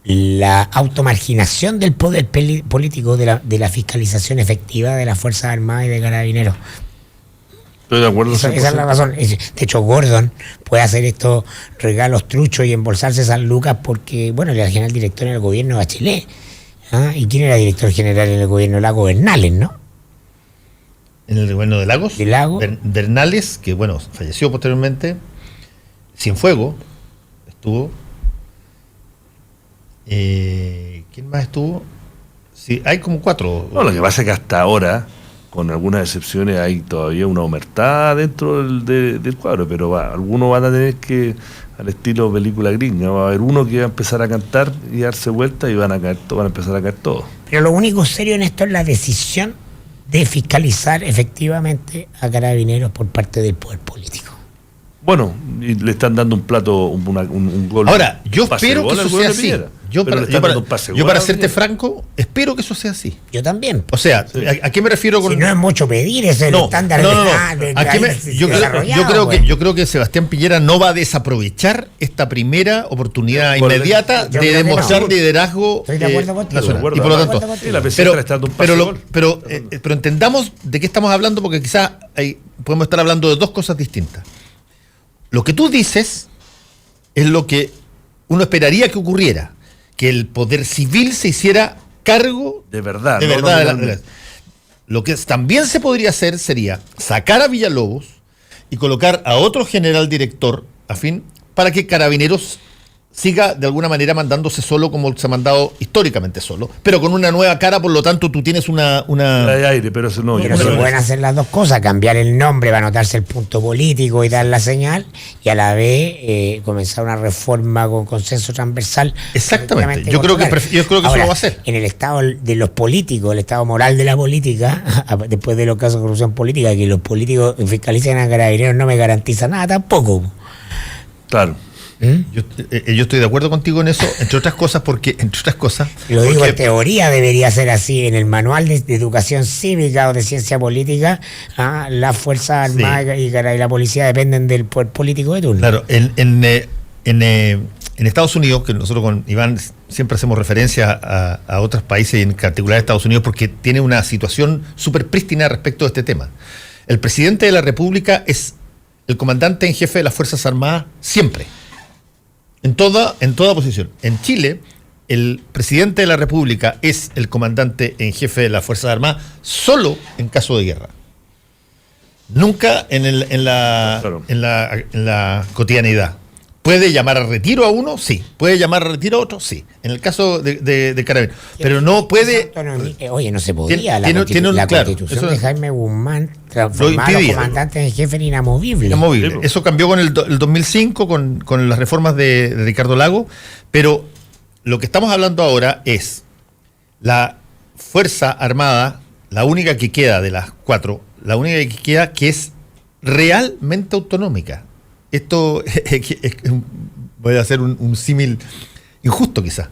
la automarginación del poder político de la fiscalización efectiva de las Fuerzas Armadas y de Carabineros. Estoy de acuerdo. Esa es la razón. De hecho, Gordon puede hacer estos regalos truchos y embolsarse esas lucas porque, bueno, él era general director en el gobierno de Bachelet. ¿Y quién era director general en el gobierno de Lagos? Bernales, ¿no? En el gobierno de Lagos. De Lagos. Bernales, que, bueno, falleció posteriormente. Cienfuegos estuvo. ¿Quién más estuvo? Sí, hay como 4. No, lo que pasa es que hasta ahora, con algunas excepciones, hay todavía una omertad dentro del cuadro, pero algunos van a tener que, al estilo película gringa, va a haber uno que va a empezar a cantar y darse vuelta y van a empezar a caer todos. Pero lo único serio en esto es la decisión de fiscalizar efectivamente a Carabineros por parte del poder político. Bueno, y le están dando un plato, un gol. Ahora, yo un pase espero de que gol eso al sea gol de así. Piñera. Yo Pero le están dando un pase de gol para a serte Piñera. franco, espero que eso sea así. Yo también. O sea, ¿a qué me refiero con...? Si no es mucho pedir, es el estándar no. de ¿A qué desarrollado, yo creo que Sebastián Piñera no va a desaprovechar esta primera oportunidad Por inmediata yo de creo que demostrar no. liderazgo Estoy de acuerdo contigo. nacional. De acuerdo. Y por lo Estoy de tanto, acuerdo contigo. la presidenta le está dando un pase de gol. pero entendamos de qué estamos hablando, porque quizás podemos estar hablando de dos cosas distintas. Lo que tú dices es lo que uno esperaría que ocurriera, que el poder civil se hiciera cargo De verdad. de no, verdad. no, no, no. Lo que también se podría hacer sería sacar a Villalobos y colocar a otro general director afín para que Carabineros siga de alguna manera mandándose solo como se ha mandado históricamente solo, pero con una nueva cara, por lo tanto tú tienes una Hay aire, pero eso no. Pero yo se creo pueden que- hacer las dos cosas, cambiar el nombre para anotarse el punto político y dar la señal, y a la vez comenzar una reforma con consenso transversal. Exactamente. efectivamente Yo creo que controlar. yo creo que eso Ahora, lo va a hacer. En el estado de los políticos, el estado moral de la política, después de los casos de corrupción política, que los políticos fiscalicen a Carabineros no me garantiza nada tampoco. Claro. Yo estoy de acuerdo contigo en eso, entre otras cosas, Lo digo porque- en teoría, debería ser así. En el manual de educación cívica o de ciencia política, las Fuerzas Armadas y la policía dependen del poder político de turno. Claro, en Estados Unidos, que nosotros con Iván siempre hacemos referencia a otros países, y en particular a Estados Unidos, porque tiene una situación súper prístina respecto a este tema. El presidente de la República es el comandante en jefe de las Fuerzas Armadas siempre, en toda posición. En Chile, el presidente de la República es el comandante en jefe de las Fuerzas Armadas solo en caso de guerra. Nunca en la cotidianidad. ¿Puede llamar a retiro a uno? Sí. ¿Puede llamar a retiro a otro? Sí. En el caso de Carabineros. Pero no puede... Oye, no se podía. Tiene La claro, constitución eso de es- Jaime Guzmán transformaba a los impidía. comandantes en jefe en inamovible. inamovible. Sí, po. Eso cambió con el 2005, con las reformas de Ricardo Lago, pero lo que estamos hablando ahora es la Fuerza Armada, la única que queda de las cuatro, la única que queda que es realmente autonómica. Esto voy a hacer un símil injusto quizás.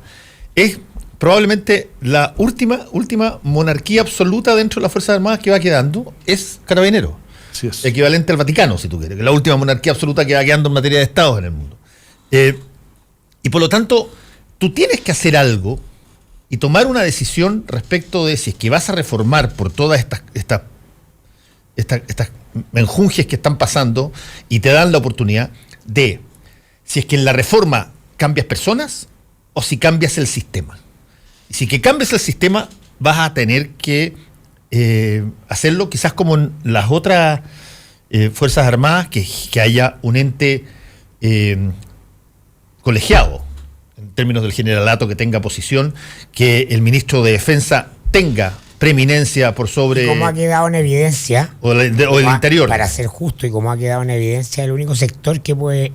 Es probablemente la última monarquía absoluta dentro de las Fuerzas Armadas que va quedando, es Carabineros. Así es. Equivalente al Vaticano, si tú quieres, que es la última monarquía absoluta que va quedando en materia de estados en el mundo. Y por lo tanto, tú tienes que hacer algo y tomar una decisión respecto de si es que vas a reformar por todas estas menjunjes que están pasando y te dan la oportunidad de si es que en la reforma cambias personas o si cambias el sistema. Y si que cambias el sistema vas a tener que hacerlo quizás como en las otras Fuerzas Armadas, que haya un ente colegiado en términos del generalato, que tenga posición, que el ministro de Defensa tenga preeminencia por sobre... Como ha quedado en evidencia, o el interior. para ser justo, y como ha quedado en evidencia, el único sector que puede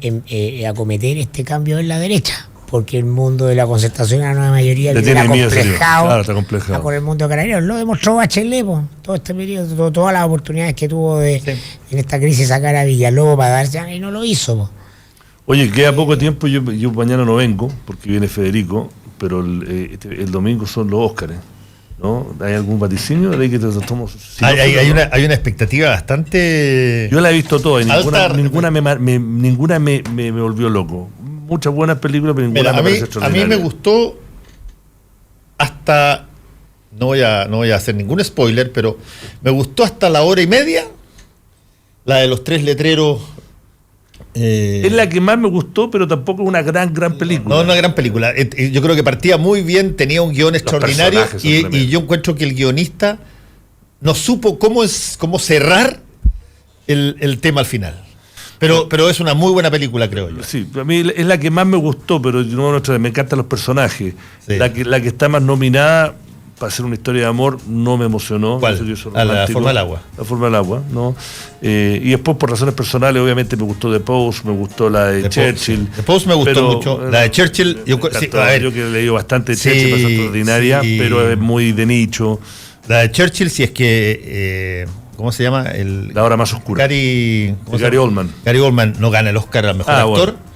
acometer este cambio es la derecha, porque el mundo de la concertación a una mayoría Le viene tiene miedo, señor. acomplejado, Claro, está complejado. con el mundo de Carabineros. Lo demostró Bachelet, po, todo este periodo, todas las oportunidades que tuvo de en esta crisis sacar a Villalobos para darse, y no lo hizo, po. Oye, queda poco tiempo, yo mañana no vengo, porque viene Federico, pero el domingo son los Óscares, ¿no? ¿Hay algún vaticinio de ahí que te tomamos? Hay una expectativa bastante... Yo la he visto toda y Alta- ninguna me volvió loco. Muchas buenas películas, pero ninguna Mira, me parece a mí extraordinaria. me gustó hasta... No voy a hacer ningún spoiler, pero me gustó hasta la hora y media, la de los 3 letreros... Es la que más me gustó, pero tampoco es una gran película. No, una gran película. Yo creo que partía muy bien, tenía un guión extraordinario personajes son y tremendos. yo encuentro que el guionista no supo cómo cerrar el tema al final. Pero es una muy buena película, creo yo. Sí, a mí es la que más me gustó, pero me encantan los personajes. Sí. La que está más nominada para hacer una historia de amor no me emocionó. ¿Cuál? No sé si yo soy A la romántico. forma del agua. La forma del agua, ¿no? Y después, por razones personales, obviamente me gustó The Post, me gustó la de Churchill. The Post me gustó mucho. La de Churchill, yo a ver. que he leído bastante de Sí, Churchill, es extraordinaria, sí. pero es muy de nicho. La de Churchill, si es que... ¿cómo se llama? La hora más oscura. Gary Oldman. Gary Oldman no gana el Oscar al mejor actor. Bueno.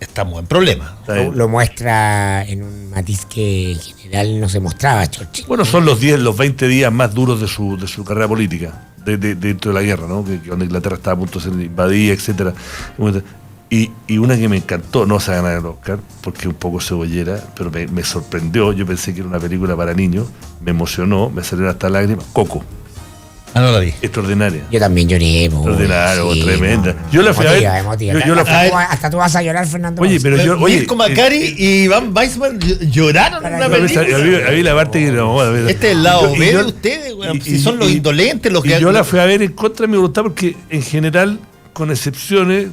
Estamos en problema. Lo muestra en un matiz que en general no se mostraba Churchill. Bueno, son los 20 días más duros de su carrera política, dentro de la guerra, ¿no? Que cuando Inglaterra estaba a punto de ser invadida, etcétera. Y una que me encantó, no se va a ganar el Oscar, porque es un poco cebollera, pero me sorprendió. Yo pensé que era una película para niños, me emocionó, me salieron hasta lágrimas. Coco. Ah, no la vi. Extraordinaria. Yo también lloré. Extraordinaria, sí, tremenda. No, yo la fui a ver. Hasta tú vas a llorar, Fernando. Oye, pero yo. Mirko Macari y Iván Weissman lloraron en una película. A mí la parte que no. Este es el lado B de ustedes, güey. Si son los indolentes, los que. Yo la fui a ver en contra de mi voluntad porque, en general, con excepciones.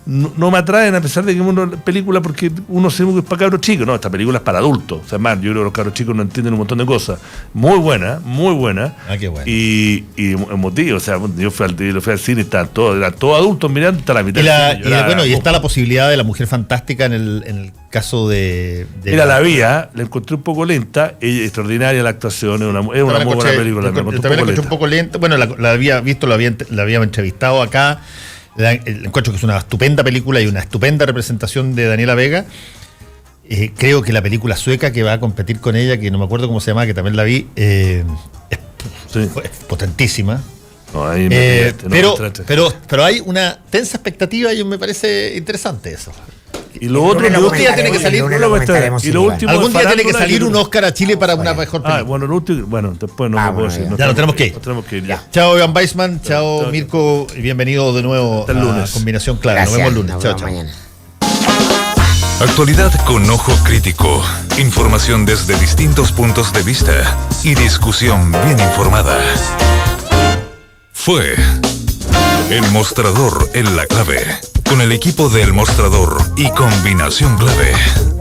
No me atraen, a pesar de que es una película, porque uno se ve que es para cabros chicos. No, esta película es para adultos. O sea, más, yo creo que los cabros chicos no entienden un montón de cosas. Muy buena, muy buena. Ah, qué bueno. Y emotivo. O sea, yo fui al cine y eran todos adultos mirando hasta la mitad. Y está la posibilidad de la mujer fantástica en el caso de Mira, la encontré un poco lenta. Extraordinaria la actuación, es una muy buena película. También la encontré un poco lenta. Bueno, la había visto, la habíamos entrevistado acá. Encuentro que es una estupenda película y una estupenda representación de Daniela Vega. Creo que la película sueca que va a competir con ella, que no me acuerdo cómo se llama, que también la vi, es potentísima. No, ahí pero hay una tensa expectativa y me parece interesante eso. Y lo otro, algún día tiene que salir, y lo último, algún día tiene que salir un Oscar a Chile para una mejor película. Bueno, después no puedo decir. Ya nos tenemos que ir. Chao, Iván Weissman, chao, Mirko, y bienvenido de nuevo hasta el lunes. Combinación Clara. Nos vemos el lunes. Chao. Mañana. Actualidad con ojo crítico, información desde distintos puntos de vista y discusión bien informada. Fue El Mostrador en la Clave, con el equipo de El Mostrador y Combinación Clave.